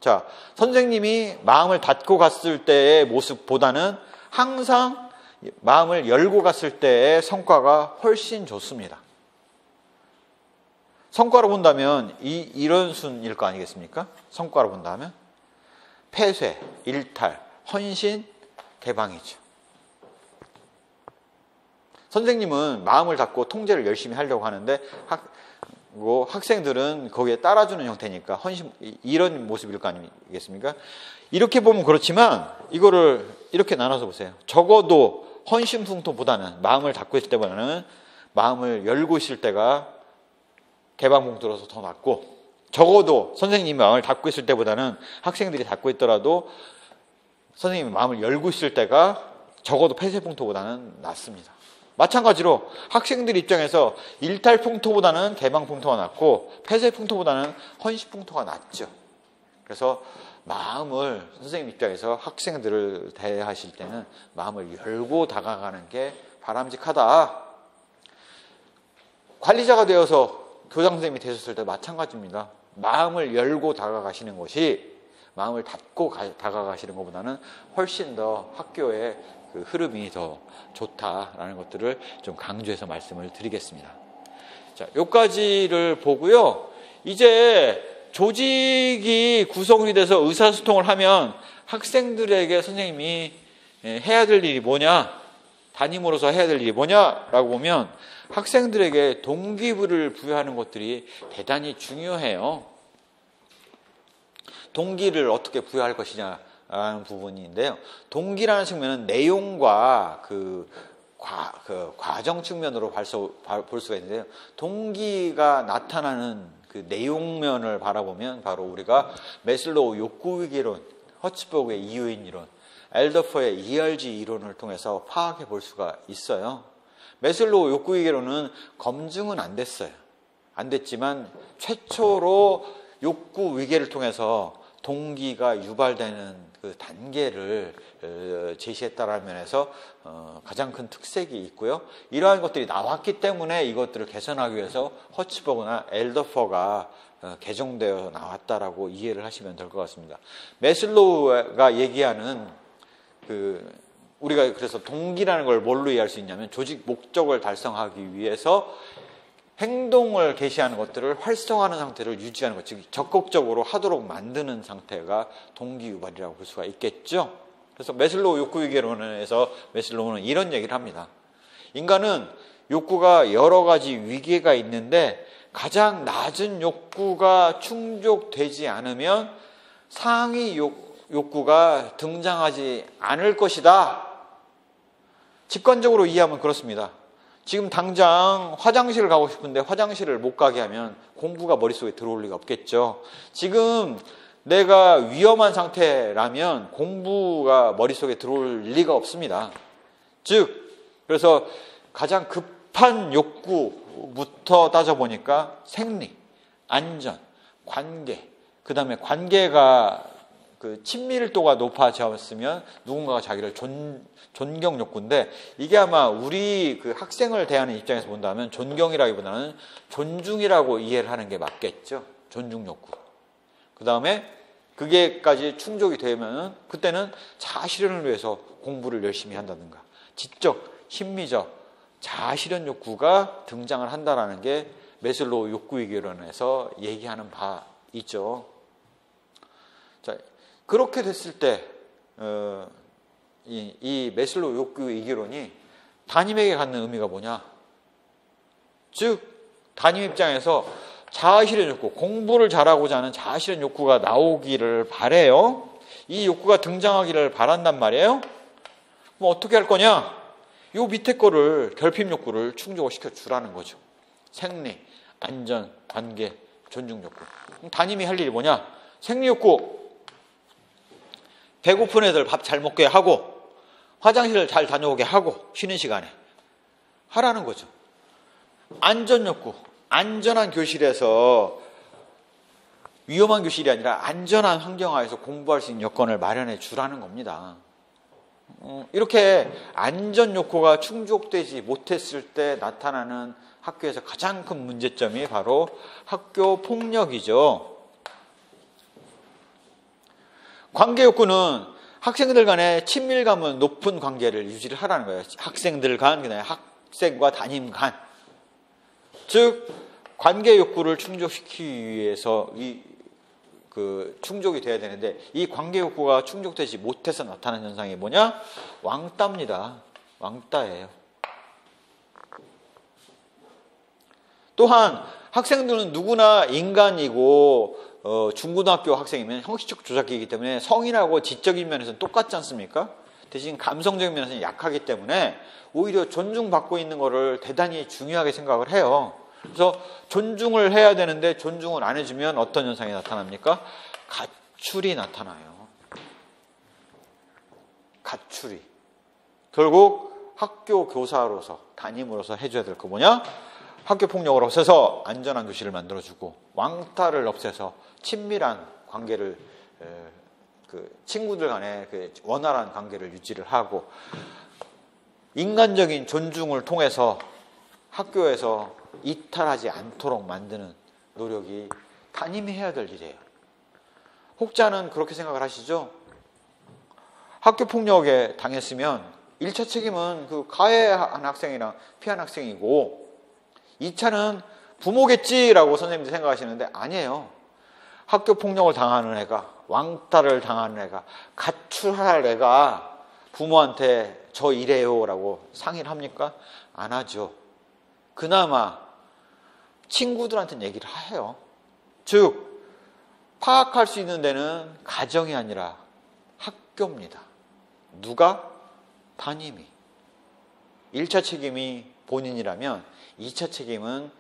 자, 선생님이 마음을 닫고 갔을 때의 모습보다는 항상 마음을 열고 갔을 때의 성과가 훨씬 좋습니다. 성과로 본다면 이런 순일 거 아니겠습니까? 성과로 본다면 폐쇄, 일탈, 헌신, 개방이죠. 선생님은 마음을 닫고 통제를 열심히 하려고 하는데 학생들은 거기에 따라주는 형태니까 헌신, 이런 모습일 거 아니겠습니까? 이렇게 보면 그렇지만 이거를 이렇게 나눠서 보세요. 적어도 헌신풍토보다는 마음을 닫고 있을 때보다는 마음을 열고 있을 때가 개방풍토로서 더 낫고, 적어도 선생님이 마음을 닫고 있을 때보다는 학생들이 닫고 있더라도 선생님이 마음을 열고 있을 때가 적어도 폐쇄풍토보다는 낫습니다. 마찬가지로 학생들 입장에서 일탈풍토보다는 개방풍토가 낫고 폐쇄풍토보다는 헌신풍토가 낫죠. 그래서 마음을 선생님 입장에서 학생들을 대하실 때는 마음을 열고 다가가는 게 바람직하다. 관리자가 되어서 교장 선생님이 되셨을 때 마찬가지입니다. 마음을 열고 다가가시는 것이 마음을 닫고 다가가시는 것보다는 훨씬 더 학교의 그 흐름이 더 좋다라는 것들을 좀 강조해서 말씀을 드리겠습니다. 자, 여기까지를 보고요. 이제 조직이 구성이 돼서 의사소통을 하면 학생들에게 선생님이 해야 될 일이 뭐냐? 담임으로서 해야 될 일이 뭐냐라고 보면 학생들에게 동기부를 부여하는 것들이 대단히 중요해요. 동기를 어떻게 부여할 것이냐라는 부분인데요. 동기라는 측면은 내용과 과정 측면으로 볼 수가 있는데요. 동기가 나타나는 그 내용면을 바라보면 바로 우리가 메슬로우 욕구위기론, 허츠버그의 이유인 이론, 엘더퍼의 ERG 이론을 통해서 파악해 볼 수가 있어요. 메슬로우 욕구위기론은 검증은 안 됐어요. 안 됐지만 최초로 욕구 위계를 통해서 동기가 유발되는 그 단계를 제시했다라는 면에서 가장 큰 특색이 있고요. 이러한 것들이 나왔기 때문에 이것들을 개선하기 위해서 허츠버그나 엘더퍼가 개정되어 나왔다라고 이해를 하시면 될 것 같습니다. 메슬로우가 얘기하는 우리가 그래서 동기라는 걸 뭘로 이해할 수 있냐면 조직 목적을 달성하기 위해서 행동을 개시하는 것들을 활성화하는 상태를 유지하는 것, 즉 적극적으로 하도록 만드는 상태가 동기 유발이라고 볼 수가 있겠죠. 그래서 메슬로우 욕구위계론에서 메슬로우는 이런 얘기를 합니다. 인간은 욕구가 여러 가지 위계가 있는데 가장 낮은 욕구가 충족되지 않으면 상위 욕구가 등장하지 않을 것이다. 직관적으로 이해하면 그렇습니다. 지금 당장 화장실을 가고 싶은데 화장실을 못 가게 하면 공부가 머릿속에 들어올 리가 없겠죠. 지금 내가 위험한 상태라면 공부가 머릿속에 들어올 리가 없습니다. 즉, 그래서 가장 급한 욕구부터 따져보니까 생리, 안전, 관계, 그 다음에 관계가 그 친밀도가 높아졌으면 누군가가 자기를 존경 욕구인데, 이게 아마 우리 그 학생을 대하는 입장에서 본다면 존경이라기보다는 존중이라고 이해를 하는 게 맞겠죠. 존중 욕구. 그 다음에 그게까지 충족이 되면은 그때는 자아실현을 위해서 공부를 열심히 한다든가 지적, 심미적 자아실현 욕구가 등장을 한다라는 게 메슬로우 욕구이기론에서 얘기하는 바 있죠. 자, 그렇게 됐을 때 이 메슬로우 욕구이기론이 담임에게 갖는 의미가 뭐냐? 즉 담임 입장에서 자아실현 욕구, 공부를 잘하고자 하는 자아실현 욕구가 나오기를 바래요. 이 욕구가 등장하기를 바란단 말이에요. 뭐 어떻게 할 거냐? 요 밑에 거를, 결핍 욕구를 충족을 시켜주라는 거죠. 생리, 안전, 관계, 존중 욕구. 그럼 담임이 할 일이 뭐냐? 생리 욕구, 배고픈 애들 밥 잘 먹게 하고 화장실 잘 다녀오게 하고 쉬는 시간에 하라는 거죠. 안전 욕구, 안전한 교실에서, 위험한 교실이 아니라 안전한 환경하에서 공부할 수 있는 여건을 마련해 주라는 겁니다. 이렇게 안전 욕구가 충족되지 못했을 때 나타나는 학교에서 가장 큰 문제점이 바로 학교 폭력이죠. 관계 욕구는 학생들 간의 친밀감은 높은 관계를 유지를 하라는 거예요. 학생들 간, 그다음에 학생과 담임 간. 즉 관계 욕구를 충족시키기 위해서 충족이 돼야 되는데, 이 관계 욕구가 충족되지 못해서 나타나는 현상이 뭐냐? 왕따입니다. 왕따예요. 또한 학생들은 누구나 인간이고 중고등학교 학생이면 형식적 조작이기 때문에 성인하고 지적인 면에서는 똑같지 않습니까? 대신 감성적인 면에서는 약하기 때문에 오히려 존중받고 있는 거를 대단히 중요하게 생각을 해요. 그래서 존중을 해야 되는데 존중을 안 해주면 어떤 현상이 나타납니까? 가출이 나타나요. 가출이. 결국 학교 교사로서, 담임으로서 해줘야 될 거 뭐냐? 학교 폭력을 없애서 안전한 교실을 만들어주고, 왕따를 없애서 친밀한 관계를, 친구들 간의 원활한 관계를 유지를 하고, 인간적인 존중을 통해서 학교에서 이탈하지 않도록 만드는 노력이 담임이 해야 될 일이에요. 혹자는 그렇게 생각을 하시죠? 학교 폭력에 당했으면 1차 책임은 그 가해한 학생이랑 피한 학생이고 2차는 부모겠지라고 선생님들이 생각하시는데 아니에요. 학교 폭력을 당하는 애가, 왕따를 당하는 애가, 가출할 애가 부모한테 저 이래요 라고 상의를 합니까? 안 하죠. 그나마 친구들한테는 얘기를 해요. 즉 파악할 수 있는 데는 가정이 아니라 학교입니다. 누가? 담임이. 1차 책임이 본인이라면 2차 책임은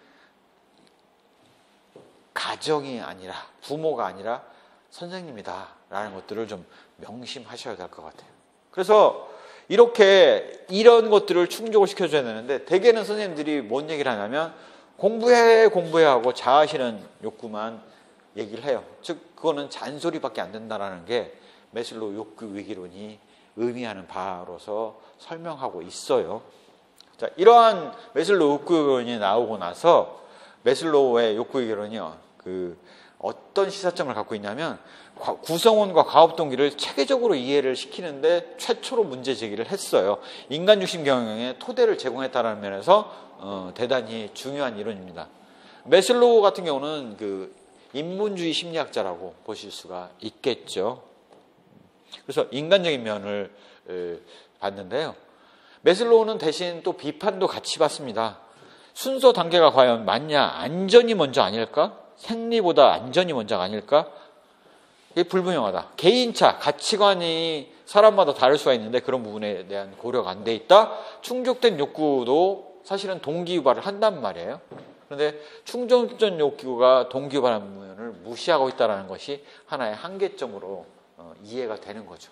가정이 아니라, 부모가 아니라 선생님이다 라는 것들을 좀 명심하셔야 될 것 같아요. 그래서 이렇게 이런 것들을 충족을 시켜줘야 되는데, 대개는 선생님들이 뭔 얘기를 하냐면 공부해 하고 자아실현 욕구만 얘기를 해요. 즉 그거는 잔소리밖에 안 된다라는 게 메슬로우 욕구 위기론이 의미하는 바로서 설명하고 있어요. 자, 이러한 메슬로우 욕구 위기론이 나오고 나서 메슬로우의 욕구 위기론이 어떤 시사점을 갖고 있냐면, 구성원과 가업 동기를 체계적으로 이해를 시키는데 최초로 문제 제기를 했어요. 인간 중심 경영의 토대를 제공했다는 면에서 대단히 중요한 이론입니다. 메슬로우 같은 경우는 인문주의 심리학자라고 보실 수가 있겠죠. 그래서 인간적인 면을 봤는데요. 메슬로우는 대신 또 비판도 같이 받습니다. 순서 단계가 과연 맞냐? 안전이 먼저 아닐까? 생리보다 안전이 먼저 아닐까? 이게 불분명하다. 개인차, 가치관이 사람마다 다를 수가 있는데 그런 부분에 대한 고려가 안 돼 있다. 충족된 욕구도 사실은 동기유발을 한단 말이에요. 그런데 충족된 욕구가 동기유발하는 부분을 무시하고 있다는 것이 하나의 한계점으로 이해가 되는 거죠.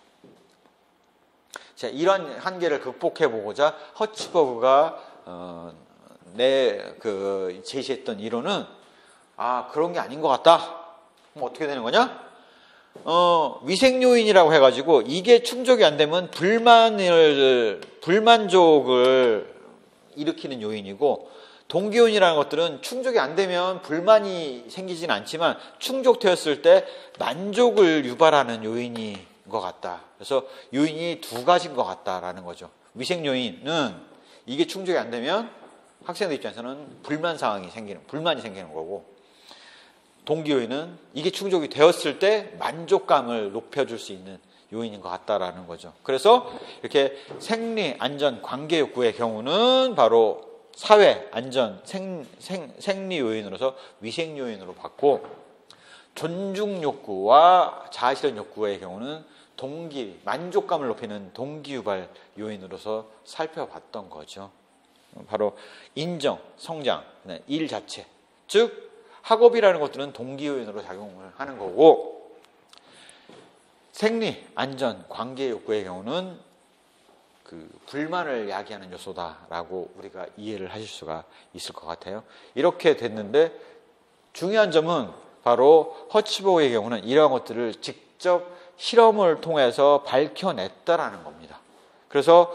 자, 이런 한계를 극복해보고자 허츠버그가 제시했던 이론은 그런 게 아닌 것 같다. 그럼 어떻게 되는 거냐? 위생 요인이라고 해가지고 이게 충족이 안 되면 불만족을 일으키는 요인이고, 동기 요인이라는 것들은 충족이 안 되면 불만이 생기진 않지만 충족되었을 때 만족을 유발하는 요인인 것 같다. 그래서 요인이 두 가지인 것 같다라는 거죠. 위생 요인은 이게 충족이 안 되면 학생들 입장에서는 불만이 생기는 거고, 동기 요인은 이게 충족이 되었을 때 만족감을 높여줄 수 있는 요인인 것 같다라는 거죠. 그래서 이렇게 생리, 안전, 관계 욕구의 경우는 바로 사회, 안전, 생리 요인으로서 위생 요인으로 봤고, 존중 욕구와 자아실현 욕구의 경우는 만족감을 높이는 동기유발 요인으로서 살펴봤던 거죠. 바로 인정, 성장, 일 자체, 즉 학업이라는 것들은 동기 요인으로 작용을 하는 거고, 생리, 안전, 관계 욕구의 경우는 불만을 야기하는 요소다라고 우리가 이해를 하실 수가 있을 것 같아요. 이렇게 됐는데 중요한 점은 바로 허츠버그의 경우는 이러한 것들을 직접 실험을 통해서 밝혀냈다라는 겁니다. 그래서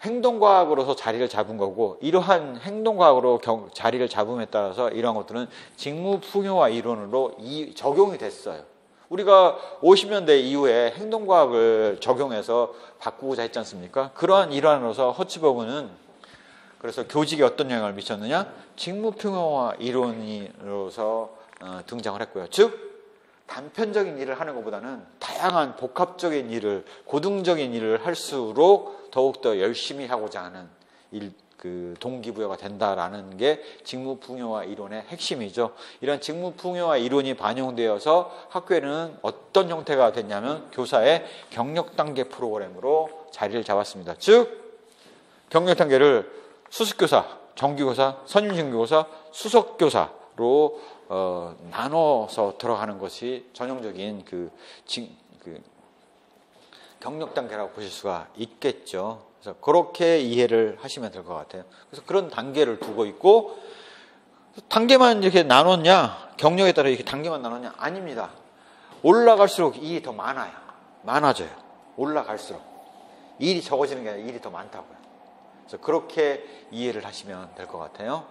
행동과학으로서 자리를 잡은 거고, 이러한 행동과학으로 자리를 잡음에 따라서 이러한 것들은 직무풍요화 이론으로 적용이 됐어요. 우리가 50년대 이후에 행동과학을 적용해서 바꾸고자 했지 않습니까? 그러한 일환으로서 허츠버그는 그래서 교직에 어떤 영향을 미쳤느냐? 직무평형화 이론으로서 등장을 했고요. 즉 단편적인 일을 하는 것보다는 다양한 복합적인 일을, 고등적인 일을 할수록 더욱더 열심히 하고자 하는 동기부여가 된다라는 게 직무풍요화 이론의 핵심이죠. 이런 직무풍요화 이론이 반영되어서 학교에는 어떤 형태가 됐냐면 교사의 경력단계 프로그램으로 자리를 잡았습니다. 즉 경력단계를 수습교사, 정규교사, 선임신규교사, 수석교사로 나눠서 들어가는 것이 전형적인 경력단계라고 보실 수가 있겠죠. 그래서 그렇게 이해를 하시면 될 것 같아요. 그래서 그런 단계를 두고 있고, 단계만 이렇게 나눴냐, 경력에 따라 이렇게 단계만 나눴냐? 아닙니다. 올라갈수록 일이 더 많아져요. 올라갈수록 일이 적어지는 게 아니라 일이 더 많다고요. 그래서 그렇게 이해를 하시면 될 것 같아요.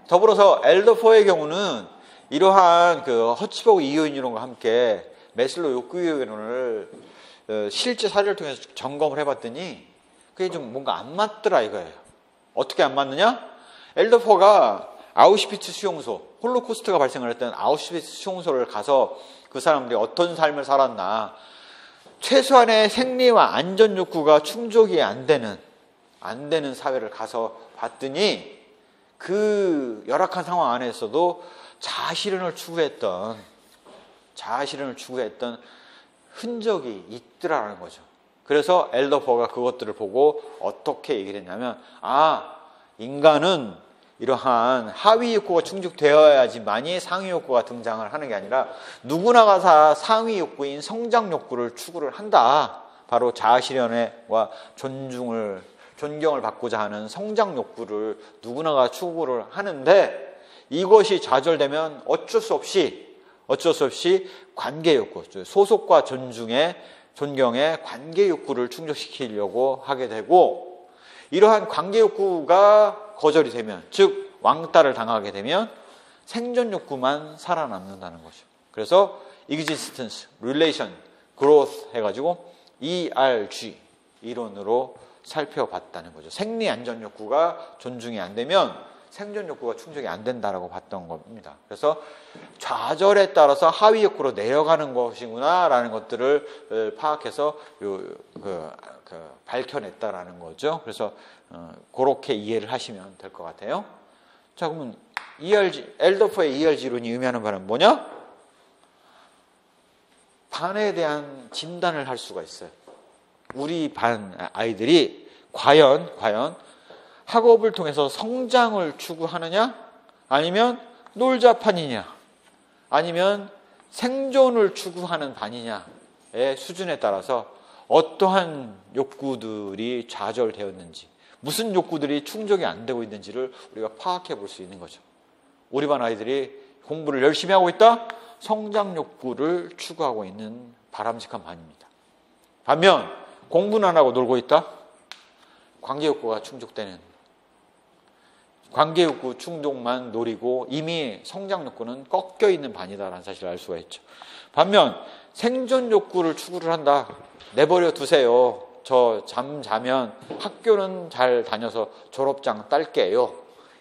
더불어서 엘더포의 경우는 이러한 허츠버그 이요인 이론과 함께 메슬로 욕구 이론을 실제 사례를 통해서 점검을 해봤더니 그게 좀 뭔가 안 맞더라 이거예요. 어떻게 안 맞느냐? 엘더포가 아우슈비츠 수용소, 홀로코스트가 발생을 했던 아우슈비츠 수용소를 가서 그 사람들이 어떤 삶을 살았나, 최소한의 생리와 안전 욕구가 충족이 안 되는 사회를 가서 봤더니 그 열악한 상황 안에서도 자아실현을 추구했던 흔적이 있더라는 거죠. 그래서 엘더포가 그것들을 보고 어떻게 얘기를 했냐면, 인간은 이러한 하위 욕구가 충족되어야지만이 상위 욕구가 등장을 하는 게 아니라 누구나가 다 상위 욕구인 성장 욕구를 추구를 한다. 바로 자아실현과 존경을 받고자 하는 성장 욕구를 누구나가 추구를 하는데, 이것이 좌절되면 어쩔 수 없이 관계 욕구, 소속과 존경의 관계 욕구를 충족시키려고 하게 되고, 이러한 관계 욕구가 거절이 되면, 즉 왕따를 당하게 되면 생존 욕구만 살아남는다는 거죠. 그래서 existence, relation, growth 해가지고 ERG 이론으로 살펴봤다는 거죠. 생리 안전 욕구가 존중이 안 되면 생존 욕구가 충족이 안 된다라고 봤던 겁니다. 그래서 좌절에 따라서 하위 욕구로 내려가는 것이구나라는 것들을 파악해서 밝혀냈다라는 거죠. 그래서 그렇게 이해를 하시면 될 것 같아요. 자, 그러면 엘더포의 ERG 이론이 의미하는 바는 뭐냐? 반에 대한 진단을 할 수가 있어요. 우리 반 아이들이 과연 학업을 통해서 성장을 추구하느냐, 아니면 놀자판이냐, 아니면 생존을 추구하는 반이냐의 수준에 따라서 어떠한 욕구들이 좌절되었는지, 무슨 욕구들이 충족이 안 되고 있는지를 우리가 파악해 볼 수 있는 거죠. 우리 반 아이들이 공부를 열심히 하고 있다? 성장 욕구를 추구하고 있는 바람직한 반입니다. 반면 공부는 안 하고 놀고 있다? 관계 욕구가 충족되는, 관계 욕구 충족만 노리고 이미 성장 욕구는 꺾여 있는 반이다라는 사실을 알 수가 있죠. 반면 생존 욕구를 추구를 한다. 내버려 두세요. 저 자면 학교는 잘 다녀서 졸업장 딸게요.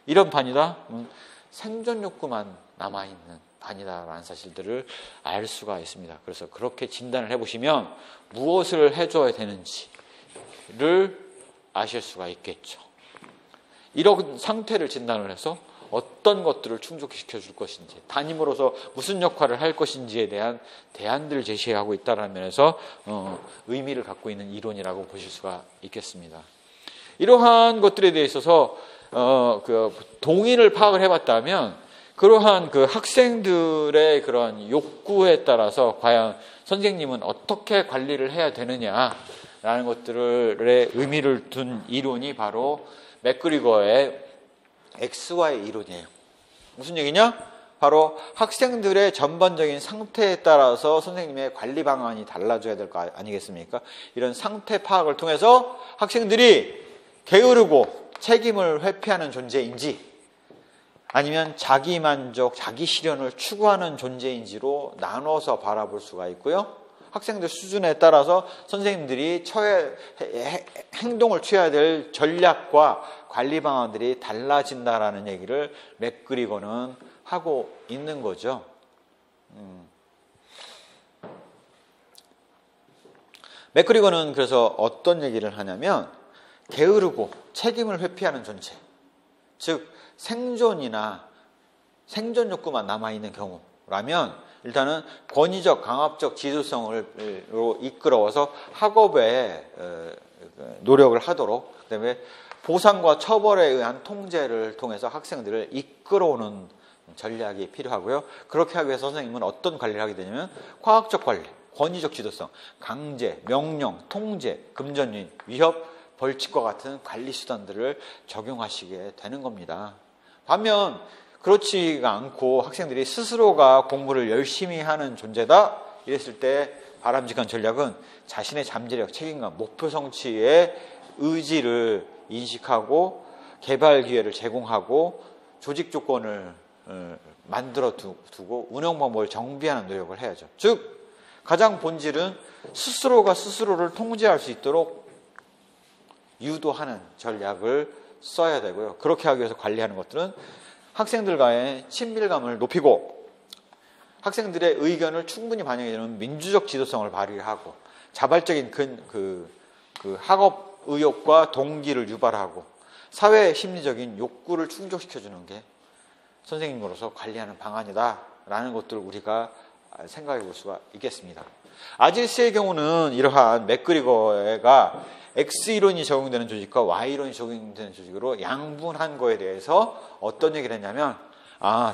이런 반이다? 생존 욕구만 남아있는 반이다라는 사실들을 알 수가 있습니다. 그래서 그렇게 진단을 해보시면 무엇을 해줘야 되는지를 아실 수가 있겠죠. 이런 상태를 진단을 해서 어떤 것들을 충족시켜 줄 것인지, 담임으로서 무슨 역할을 할 것인지에 대한 대안들을 제시하고 있다는 면에서 의미를 갖고 있는 이론이라고 보실 수가 있겠습니다. 이러한 것들에 대해 있어서 그 동의를 파악을 해봤다면, 그러한 그 학생들의 그런 욕구에 따라서 과연 선생님은 어떻게 관리를 해야 되느냐라는 것들의 의미를 둔 이론이 바로 맥그리거의 XY 이론이에요. 무슨 얘기냐? 바로 학생들의 전반적인 상태에 따라서 선생님의 관리 방안이 달라져야 될 거 아니겠습니까? 이런 상태 파악을 통해서 학생들이 게으르고 책임을 회피하는 존재인지, 아니면 자기 만족, 자기 실현을 추구하는 존재인지로 나눠서 바라볼 수가 있고요. 학생들 수준에 따라서 선생님들이 행동을 취해야 될 전략과 관리 방안들이 달라진다라는 얘기를 맥그리거는 하고 있는 거죠. 맥그리거는 그래서 어떤 얘기를 하냐면, 게으르고 책임을 회피하는 존재, 즉 생존이나 생존 욕구만 남아있는 경우라면 일단은 권위적, 강압적 지도성으로 이끌어서 학업에 노력을 하도록, 그다음에 보상과 처벌에 의한 통제를 통해서 학생들을 이끌어오는 전략이 필요하고요. 그렇게 하기 위해서 선생님은 어떤 관리를 하게 되냐면 과학적 관리, 권위적 지도성, 강제, 명령, 통제, 금전유인, 위협, 벌칙과 같은 관리 수단들을 적용하시게 되는 겁니다. 반면 그렇지가 않고 학생들이 스스로가 공부를 열심히 하는 존재다 이랬을 때 바람직한 전략은 자신의 잠재력, 책임감, 목표 성취의 의지를 인식하고 개발 기회를 제공하고 조직 조건을 만들어 두고 운영 방법을 정비하는 노력을 해야죠. 즉 가장 본질은 스스로가 스스로를 통제할 수 있도록 유도하는 전략을 써야 되고요. 그렇게 하기 위해서 관리하는 것들은 학생들과의 친밀감을 높이고 학생들의 의견을 충분히 반영해주는 민주적 지도성을 발휘하고 자발적인 학업 의욕과 동기를 유발하고 사회 심리적인 욕구를 충족시켜주는 게 선생님으로서 관리하는 방안이다라는 것들을 우리가 생각해 볼 수가 있겠습니다. 아질스의 경우는 이러한 맥그리거가 X이론이 적용되는 조직과 Y이론이 적용되는 조직으로 양분한 거에 대해서 어떤 얘기를 했냐면,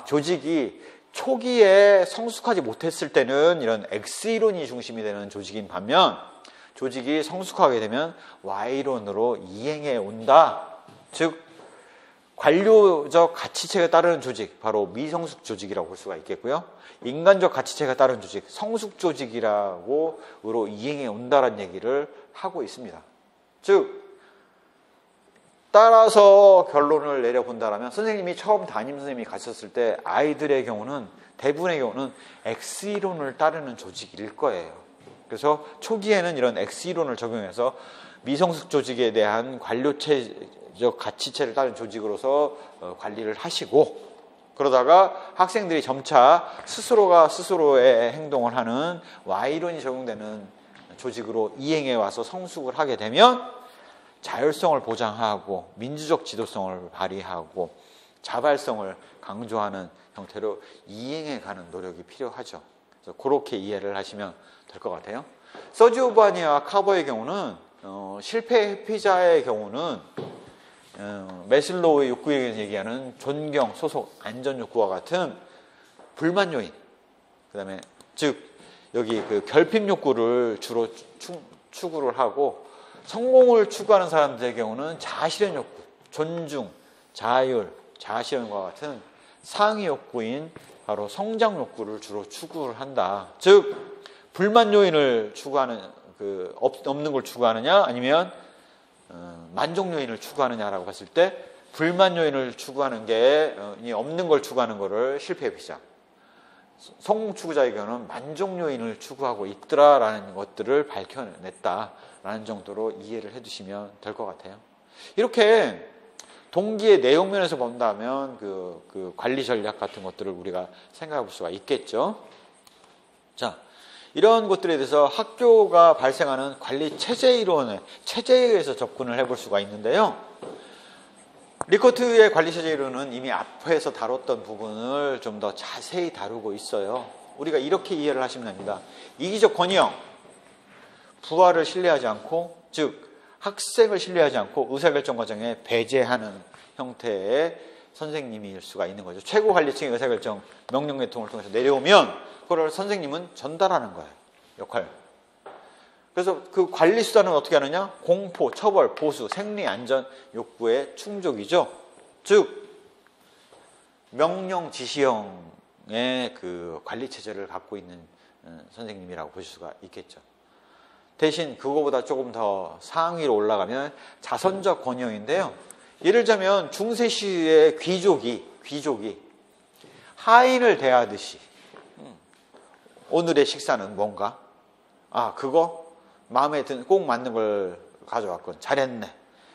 조직이 초기에 성숙하지 못했을 때는 이런 X이론이 중심이 되는 조직인 반면 조직이 성숙하게 되면 Y이론으로 이행해 온다. 즉 관료적 가치체가 따르는 조직, 바로 미성숙 조직이라고 볼 수가 있겠고요. 인간적 가치체가 따르는 조직, 성숙 조직이라고 이행해 온다는 얘기를 하고 있습니다. 즉 따라서 결론을 내려본다면 선생님이 처음 담임 선생님이 가르쳤을 때 아이들의 경우는 대부분의 경우는 X이론을 따르는 조직일 거예요. 그래서 초기에는 이런 X이론을 적용해서 미성숙 조직에 대한 관료체적 가치체를 따른 조직으로서 관리를 하시고, 그러다가 학생들이 점차 스스로가 스스로의 행동을 하는 Y이론이 적용되는 조직으로 이행해 와서 성숙을 하게 되면 자율성을 보장하고 민주적 지도성을 발휘하고 자발성을 강조하는 형태로 이행해 가는 노력이 필요하죠. 그래서 그렇게 이해를 하시면 될 것 같아요. 서지오바니와 카버의 경우는 실패 회피자의 경우는 매슬로우의 욕구에 얘기하는 존경, 소속, 안전 욕구와 같은 불만 요인, 그 다음에 즉 여기 그 결핍 욕구를 주로 추구를 하고, 성공을 추구하는 사람들의 경우는 자아실현 욕구, 존중, 자율, 자아실현과 같은 상위 욕구인 바로 성장 욕구를 주로 추구를 한다. 즉 불만 요인을 추구하는 없는 걸 추구하느냐, 아니면 만족 요인을 추구하느냐라고 봤을 때 불만 요인을 추구하는 게 없는 걸 추구하는 거를 실패 회피자, 성공 추구자의 경우는 만족 요인을 추구하고 있더라라는 것들을 밝혀냈다라는 정도로 이해를 해두시면 될 것 같아요. 이렇게 동기의 내용 면에서 본다면 그 관리 전략 같은 것들을 우리가 생각해 볼 수가 있겠죠. 자, 이런 것들에 대해서 학교가 발생하는 관리 체제 이론의 체제에 의해서 접근을 해볼 수가 있는데요. 리커트의 관리 체제 이론은 이미 앞에서 다뤘던 부분을 좀 더 자세히 다루고 있어요. 우리가 이렇게 이해를 하시면 됩니다. 이기적 권위형, 부하를 신뢰하지 않고, 즉 학생을 신뢰하지 않고 의사결정 과정에 배제하는 형태의 선생님일 수가 있는 거죠. 최고 관리층의 의사결정 명령 계통을 통해서 내려오면 그걸 선생님은 전달하는 거예요. 역할. 그래서 그 관리 수단은 어떻게 하느냐? 공포, 처벌, 보수, 생리, 안전 욕구의 충족이죠. 즉 명령 지시형의 그 관리 체제를 갖고 있는 선생님이라고 보실 수가 있겠죠. 대신 그거보다 조금 더 상위로 올라가면 자선적 권위형인데요. 예를 들자면 중세 시대의 귀족이 하인을 대하듯이 오늘의 식사는 뭔가? 아, 그거 마음에 든 꼭 맞는 걸 가져왔건 잘했네.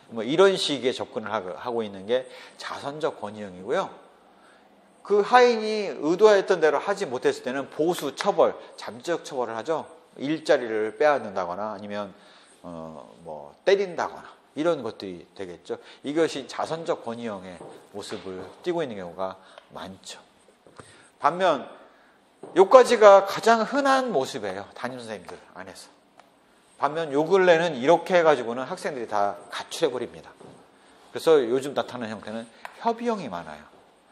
뭐 이런 식의 접근을 하고 있는 게 자선적 권위형이고요. 그 하인이 의도했던 대로 하지 못했을 때는 보수, 처벌, 잠재적 처벌을 하죠. 일자리를 빼앗는다거나 아니면 뭐 때린다거나 이런 것들이 되겠죠. 이것이 자선적 권위형의 모습을 띠고 있는 경우가 많죠. 반면 요까지가 가장 흔한 모습이에요. 담임선생님들 안에서. 반면 요 근래는 이렇게 해가지고는 학생들이 다 가출해버립니다. 그래서 요즘 나타나는 형태는 협의형이 많아요.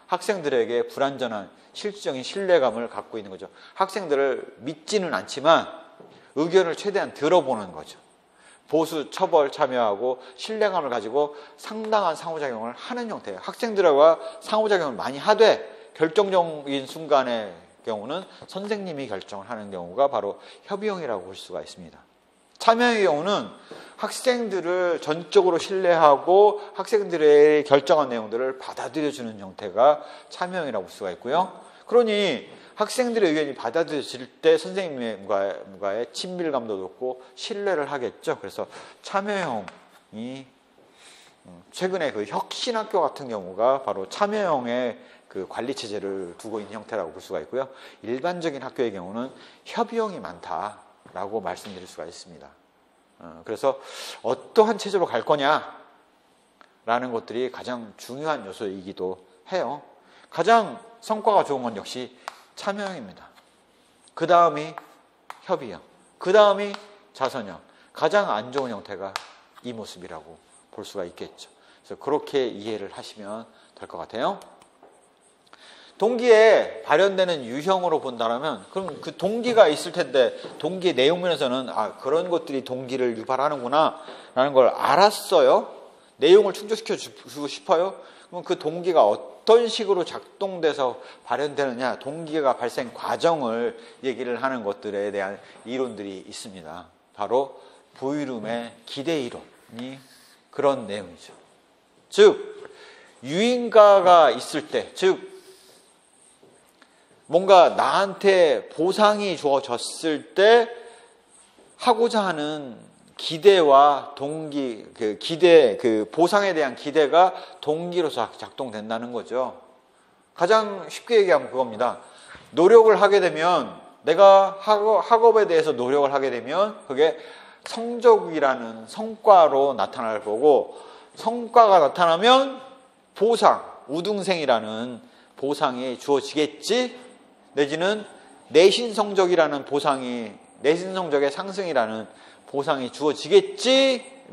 학생들에게 불완전한 실질적인 신뢰감을 갖고 있는 거죠. 학생들을 믿지는 않지만 의견을 최대한 들어보는 거죠. 보수, 처벌 참여하고 신뢰감을 가지고 상당한 상호작용을 하는 형태예요. 학생들과 상호작용을 많이 하되 결정적인 순간의 경우는 선생님이 결정을 하는 경우가 바로 협의형이라고 볼 수가 있습니다. 참여의 경우는 학생들을 전적으로 신뢰하고 학생들의 결정한 내용들을 받아들여주는 형태가 참여형이라고 볼 수가 있고요. 그러니 학생들의 의견이 받아들여질 때 선생님과의 친밀감도 높고 신뢰를 하겠죠. 그래서 참여형이 최근에 그 혁신학교 같은 경우가 바로 참여형의 그 관리 체제를 두고 있는 형태라고 볼 수가 있고요. 일반적인 학교의 경우는 협의형이 많다라고 말씀드릴 수가 있습니다. 그래서 어떠한 체제로 갈 거냐라는 것들이 가장 중요한 요소이기도 해요. 가장 성과가 좋은 건 역시 참여형입니다. 그 다음이 협의형, 그 다음이 자선형, 가장 안 좋은 형태가 이 모습이라고 볼 수가 있겠죠. 그래서 그렇게 이해를 하시면 될 것 같아요. 동기에 발현되는 유형으로 본다면 그럼 그 동기가 있을 텐데 동기의 내용면에서는 아 그런 것들이 동기를 유발하는구나 라는 걸 알았어요. 내용을 충족시켜 주고 싶어요. 그럼 그 동기가 어떤 식으로 작동돼서 발현되느냐, 동기가 발생 과정을 얘기를 하는 것들에 대한 이론들이 있습니다. 바로 보이룸의 기대 이론이 그런 내용이죠. 즉 유인가가 있을 때, 즉 뭔가 나한테 보상이 주어졌을 때 하고자 하는 기대와 동기, 그 보상에 대한 기대가 동기로서 작동된다는 거죠. 가장 쉽게 얘기하면 그겁니다. 노력을 하게 되면, 내가 학업에 대해서 노력을 하게 되면 그게 성적이라는 성과로 나타날 거고, 성과가 나타나면 보상, 우등생이라는 보상이 주어지겠지, 내지는 내신 성적이라는 보상이, 내신 성적의 상승이라는 보상이 주어지겠지라고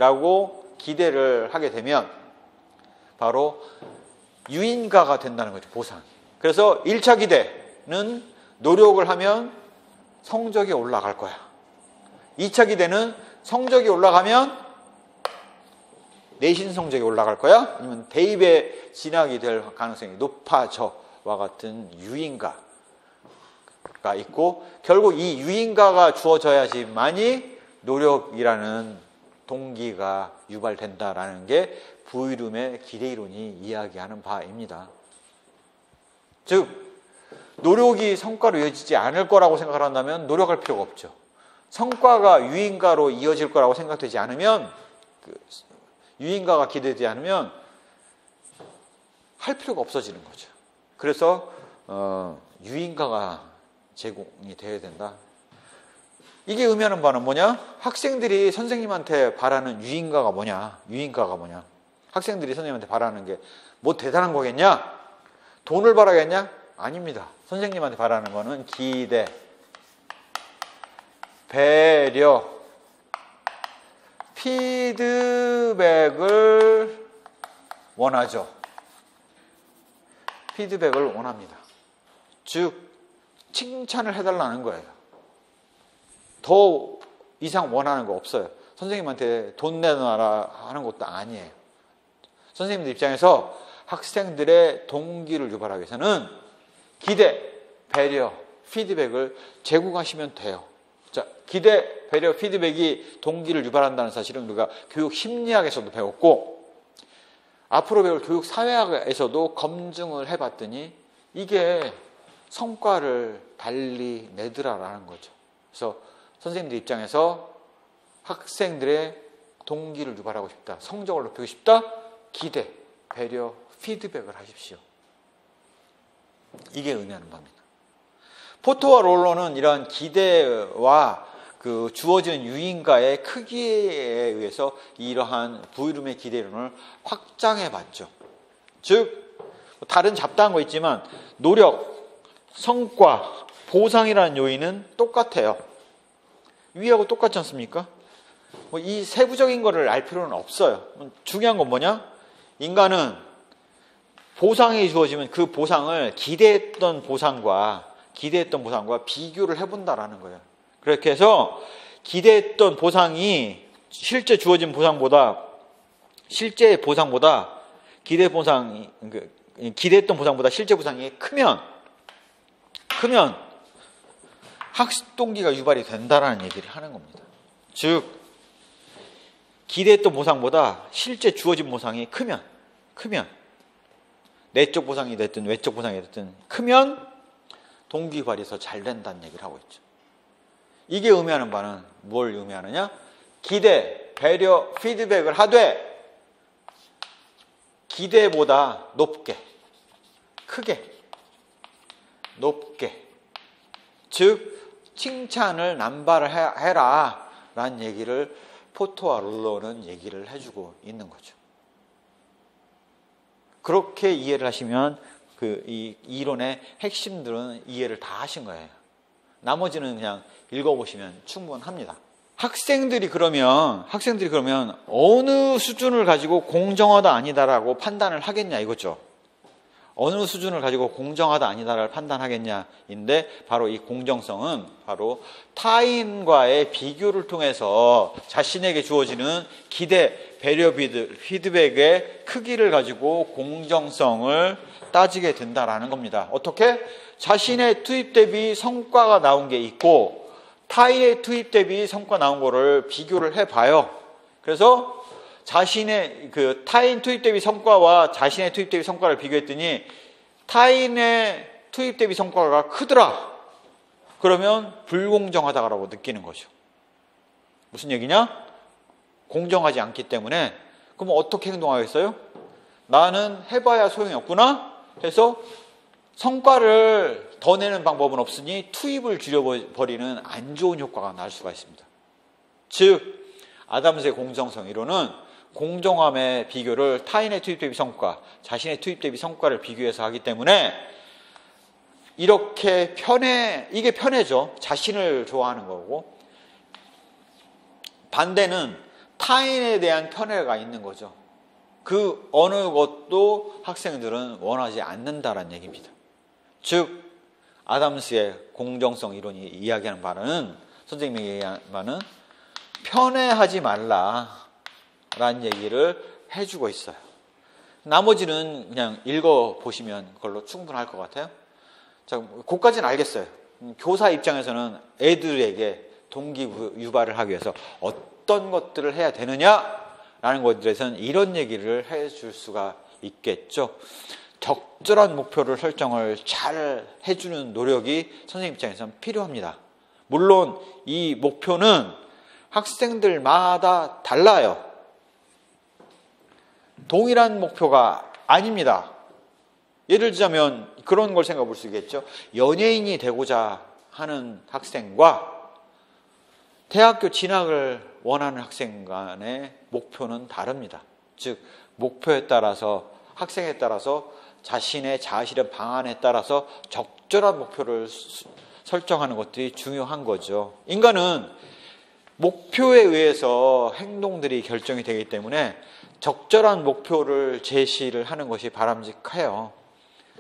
기대를 하게 되면 바로 유인가가 된다는 거죠, 보상. 그래서 1차 기대는 노력을 하면 성적이 올라갈 거야. 2차 기대는 성적이 올라가면 내신 성적이 올라갈 거야? 아니면 대입에 진학이 될 가능성이 높아져와 같은 유인가가 있고, 결국 이 유인가가 주어져야지만이 노력이라는 동기가 유발된다라는 게 부이룸의 기대이론이 이야기하는 바입니다. 즉, 노력이 성과로 이어지지 않을 거라고 생각을 한다면 노력할 필요가 없죠. 성과가 유인가로 이어질 거라고 생각되지 않으면, 유인가가 기대되지 않으면 할 필요가 없어지는 거죠. 그래서 유인가가 제공이 되어야 된다. 이게 의미하는 바는 뭐냐? 학생들이 선생님한테 바라는 유인가가 뭐냐? 유인가가 뭐냐? 학생들이 선생님한테 바라는 게 뭐 대단한 거겠냐? 돈을 바라겠냐? 아닙니다. 선생님한테 바라는 거는 기대, 배려, 피드백을 원하죠. 피드백을 원합니다. 즉, 칭찬을 해달라는 거예요. 더 이상 원하는 거 없어요. 선생님한테 돈 내놔라 하는 것도 아니에요. 선생님들 입장에서 학생들의 동기를 유발하기 위해서는 기대, 배려, 피드백을 제공하시면 돼요. 자, 기대, 배려, 피드백이 동기를 유발한다는 사실은 우리가 교육 심리학에서도 배웠고, 앞으로 배울 교육 사회학에서도 검증을 해봤더니 이게 성과를 달리 내더라라는 거죠. 그래서 선생님들 입장에서 학생들의 동기를 유발하고 싶다, 성적을 높이고 싶다, 기대, 배려, 피드백을 하십시오. 이게 의미하는 바입니다. 포터와 롤러는 이러한 기대와 그 주어지는 유인가의 크기에 의해서 이러한 부이룸의 기대론을 확장해 봤죠. 즉, 다른 잡다한 거 있지만 노력, 성과, 보상이라는 요인은 똑같아요. 위하고 똑같지 않습니까? 이 세부적인 거를 알 필요는 없어요. 중요한 건 뭐냐? 인간은 보상이 주어지면 그 보상을 기대했던 보상과 비교를 해본다라는 거예요. 그렇게 해서 기대했던 보상이 실제 주어진 보상보다 기대했던 보상보다 실제 보상이 크면 학습 동기가 유발이 된다라는 얘기를 하는 겁니다. 즉, 기대했던 보상보다 실제 주어진 보상이 크면 내적 보상이 됐든 외적 보상이 됐든 크면 동기 유발이 더 잘 된다는 얘기를 하고 있죠. 이게 의미하는 바는 뭘 의미하느냐? 기대, 배려, 피드백을 하되 기대보다 높게, 크게, 높게, 즉 칭찬을 남발을 해라 라는 얘기를 포터와 롤러는 얘기를 해주고 있는 거죠. 그렇게 이해를 하시면 이 이론의 핵심들은 이해를 다 하신 거예요. 나머지는 그냥 읽어보시면 충분합니다. 학생들이 그러면 어느 수준을 가지고 공정하다 아니다라고 판단을 하겠냐 이거죠. 어느 수준을 가지고 공정하다 아니다를 판단하겠냐인데, 바로 이 공정성은 바로 타인과의 비교를 통해서 자신에게 주어지는 기대, 배려, 피드백의 크기를 가지고 공정성을 따지게 된다라는 겁니다. 어떻게? 자신의 투입 대비 성과가 나온 게 있고 타인의 투입 대비 성과 나온 거를 비교를 해봐요. 그래서 자신의 타인 투입 대비 성과와 자신의 투입 대비 성과를 비교했더니 타인의 투입 대비 성과가 크더라. 그러면 불공정하다라고 느끼는 거죠. 무슨 얘기냐? 공정하지 않기 때문에 그럼 어떻게 행동하겠어요? 나는 해봐야 소용이 없구나 해서 성과를 더 내는 방법은 없으니 투입을 줄여버리는 안 좋은 효과가 날 수가 있습니다. 즉, 아담스의 공정성 이론은 공정함의 비교를 타인의 투입 대비 성과, 자신의 투입 대비 성과를 비교해서 하기 때문에 이렇게 이게 편해죠. 자신을 좋아하는 거고. 반대는 타인에 대한 편애가 있는 거죠. 그 어느 것도 학생들은 원하지 않는다라는 얘기입니다. 즉 아담스의 공정성 이론이 이야기하는 바는, 선생님이 얘기하는 바는 편애하지 말라라는 얘기를 해주고 있어요. 나머지는 그냥 읽어보시면 그걸로 충분할 것 같아요. 자, 그것까지는 알겠어요. 교사 입장에서는 애들에게 동기유발을 하기 위해서 어떤 것들을 해야 되느냐라는 것에 대해서는 이런 얘기를 해줄 수가 있겠죠. 적절한 목표를 설정을 잘 해주는 노력이 선생님 입장에서는 필요합니다. 물론 이 목표는 학생들마다 달라요. 동일한 목표가 아닙니다. 예를 들자면 그런 걸 생각해 볼 수 있겠죠. 연예인이 되고자 하는 학생과 대학교 진학을 원하는 학생 간의 목표는 다릅니다. 즉 목표에 따라서, 학생에 따라서, 자신의 자아실현 방안에 따라서 적절한 목표를 설정하는 것들이 중요한 거죠. 인간은 목표에 의해서 행동들이 결정이 되기 때문에 적절한 목표를 제시를 하는 것이 바람직해요.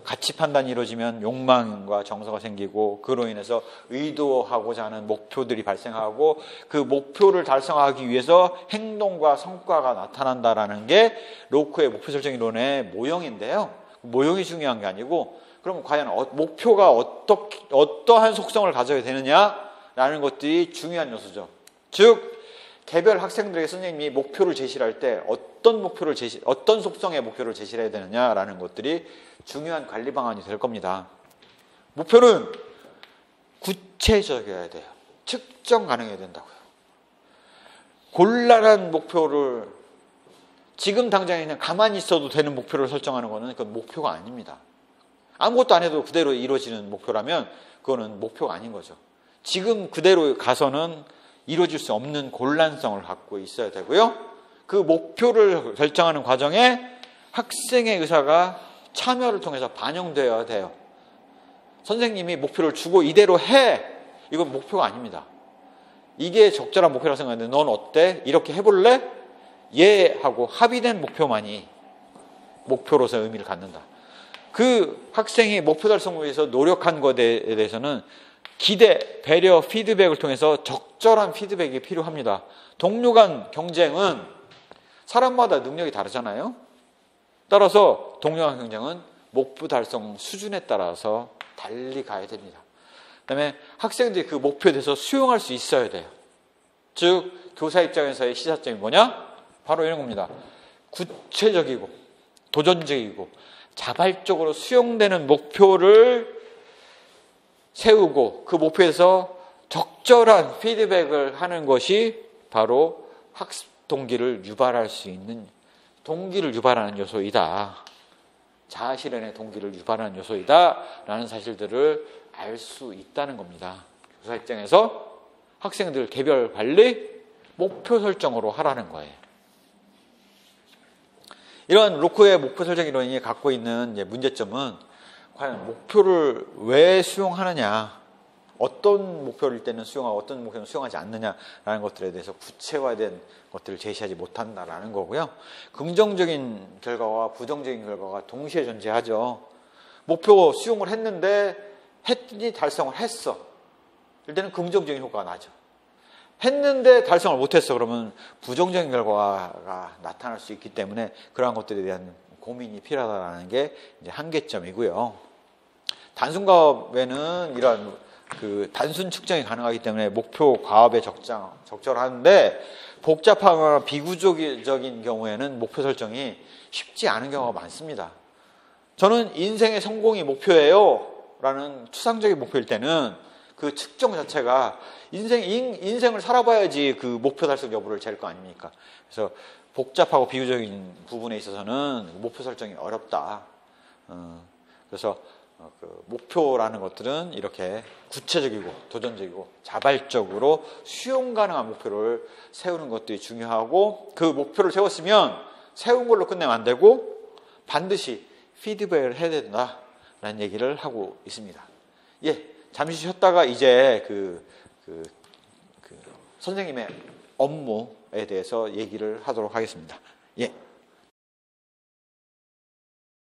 가치 판단이 이루어지면 욕망과 정서가 생기고, 그로 인해서 의도하고자 하는 목표들이 발생하고, 그 목표를 달성하기 위해서 행동과 성과가 나타난다라는 게 로크의 목표 설정 이론의 모형인데요. 모형이 중요한 게 아니고, 그럼 과연 목표가 어떠한 속성을 가져야 되느냐라는 것들이 중요한 요소죠. 즉 개별 학생들에게 선생님이 목표를 제시할 때 어떤 속성의 목표를 제시를 해야 되느냐라는 것들이 중요한 관리 방안이 될 겁니다. 목표는 구체적이어야 돼요. 측정 가능해야 된다고요. 곤란한 목표를, 지금 당장에 그냥 가만히 있어도 되는 목표를 설정하는 것은 그건 목표가 아닙니다. 아무것도 안 해도 그대로 이루어지는 목표라면 그거는 목표가 아닌 거죠. 지금 그대로 가서는 이루어질 수 없는 곤란성을 갖고 있어야 되고요. 그 목표를 결정하는 과정에 학생의 의사가 참여를 통해서 반영되어야 돼요. 선생님이 목표를 주고 이대로 해, 이건 목표가 아닙니다. 이게 적절한 목표라고 생각하는데 넌 어때? 이렇게 해볼래? 예 하고 합의된 목표만이 목표로서 의미를 갖는다. 그 학생이 목표 달성을 위해서 노력한 것에 대해서는 기대, 배려, 피드백을 통해서 적절한 피드백이 필요합니다. 동료 간 경쟁은 사람마다 능력이 다르잖아요. 따라서 동료 간 경쟁은 목표 달성 수준에 따라서 달리 가야 됩니다. 그다음에 학생들이 그 목표에 대해서 수용할 수 있어야 돼요. 즉 교사 입장에서의 시사점이 뭐냐? 바로 이런 겁니다. 구체적이고 도전적이고 자발적으로 수용되는 목표를 세우고 그 목표에서 적절한 피드백을 하는 것이 바로 학습 동기를 유발할 수 있는, 동기를 유발하는 요소이다. 자아실현의 동기를 유발하는 요소이다 라는 사실들을 알 수 있다는 겁니다. 교사 입장에서 학생들 개별 관리, 목표 설정으로 하라는 거예요. 이러한 로크의 목표 설정 이론이 갖고 있는 문제점은 과연 목표를 왜 수용하느냐, 어떤 목표일 때는 수용하고 어떤 목표는 수용하지 않느냐라는 것들에 대해서 구체화된 것들을 제시하지 못한다라는 거고요. 긍정적인 결과와 부정적인 결과가 동시에 존재하죠. 목표 수용을 했는데 했더니 달성을 했어. 이럴 때는 긍정적인 효과가 나죠. 했는데 달성을 못했어. 그러면 부정적인 결과가 나타날 수 있기 때문에 그러한 것들에 대한 고민이 필요하다는 게 이제 한계점이고요. 단순 과업에는 이런 단순 측정이 가능하기 때문에 목표 과업에 적절한데 복잡하거나 비구조적인 경우에는 목표 설정이 쉽지 않은 경우가 많습니다. 저는 인생의 성공이 목표예요 라는 추상적인 목표일 때는 그 측정 자체가 인생을 살아봐야지 그 목표 달성 여부를 잴 거 아닙니까? 그래서 복잡하고 비유적인 부분에 있어서는 목표 설정이 어렵다. 그래서 그 목표라는 것들은 이렇게 구체적이고 도전적이고 자발적으로 수용 가능한 목표를 세우는 것들이 중요하고, 그 목표를 세웠으면 세운 걸로 끝내면 안 되고 반드시 피드백을 해야 된다라는 얘기를 하고 있습니다. 예, 잠시 쉬었다가 이제 선생님의 업무에 대해서 얘기를 하도록 하겠습니다. 예.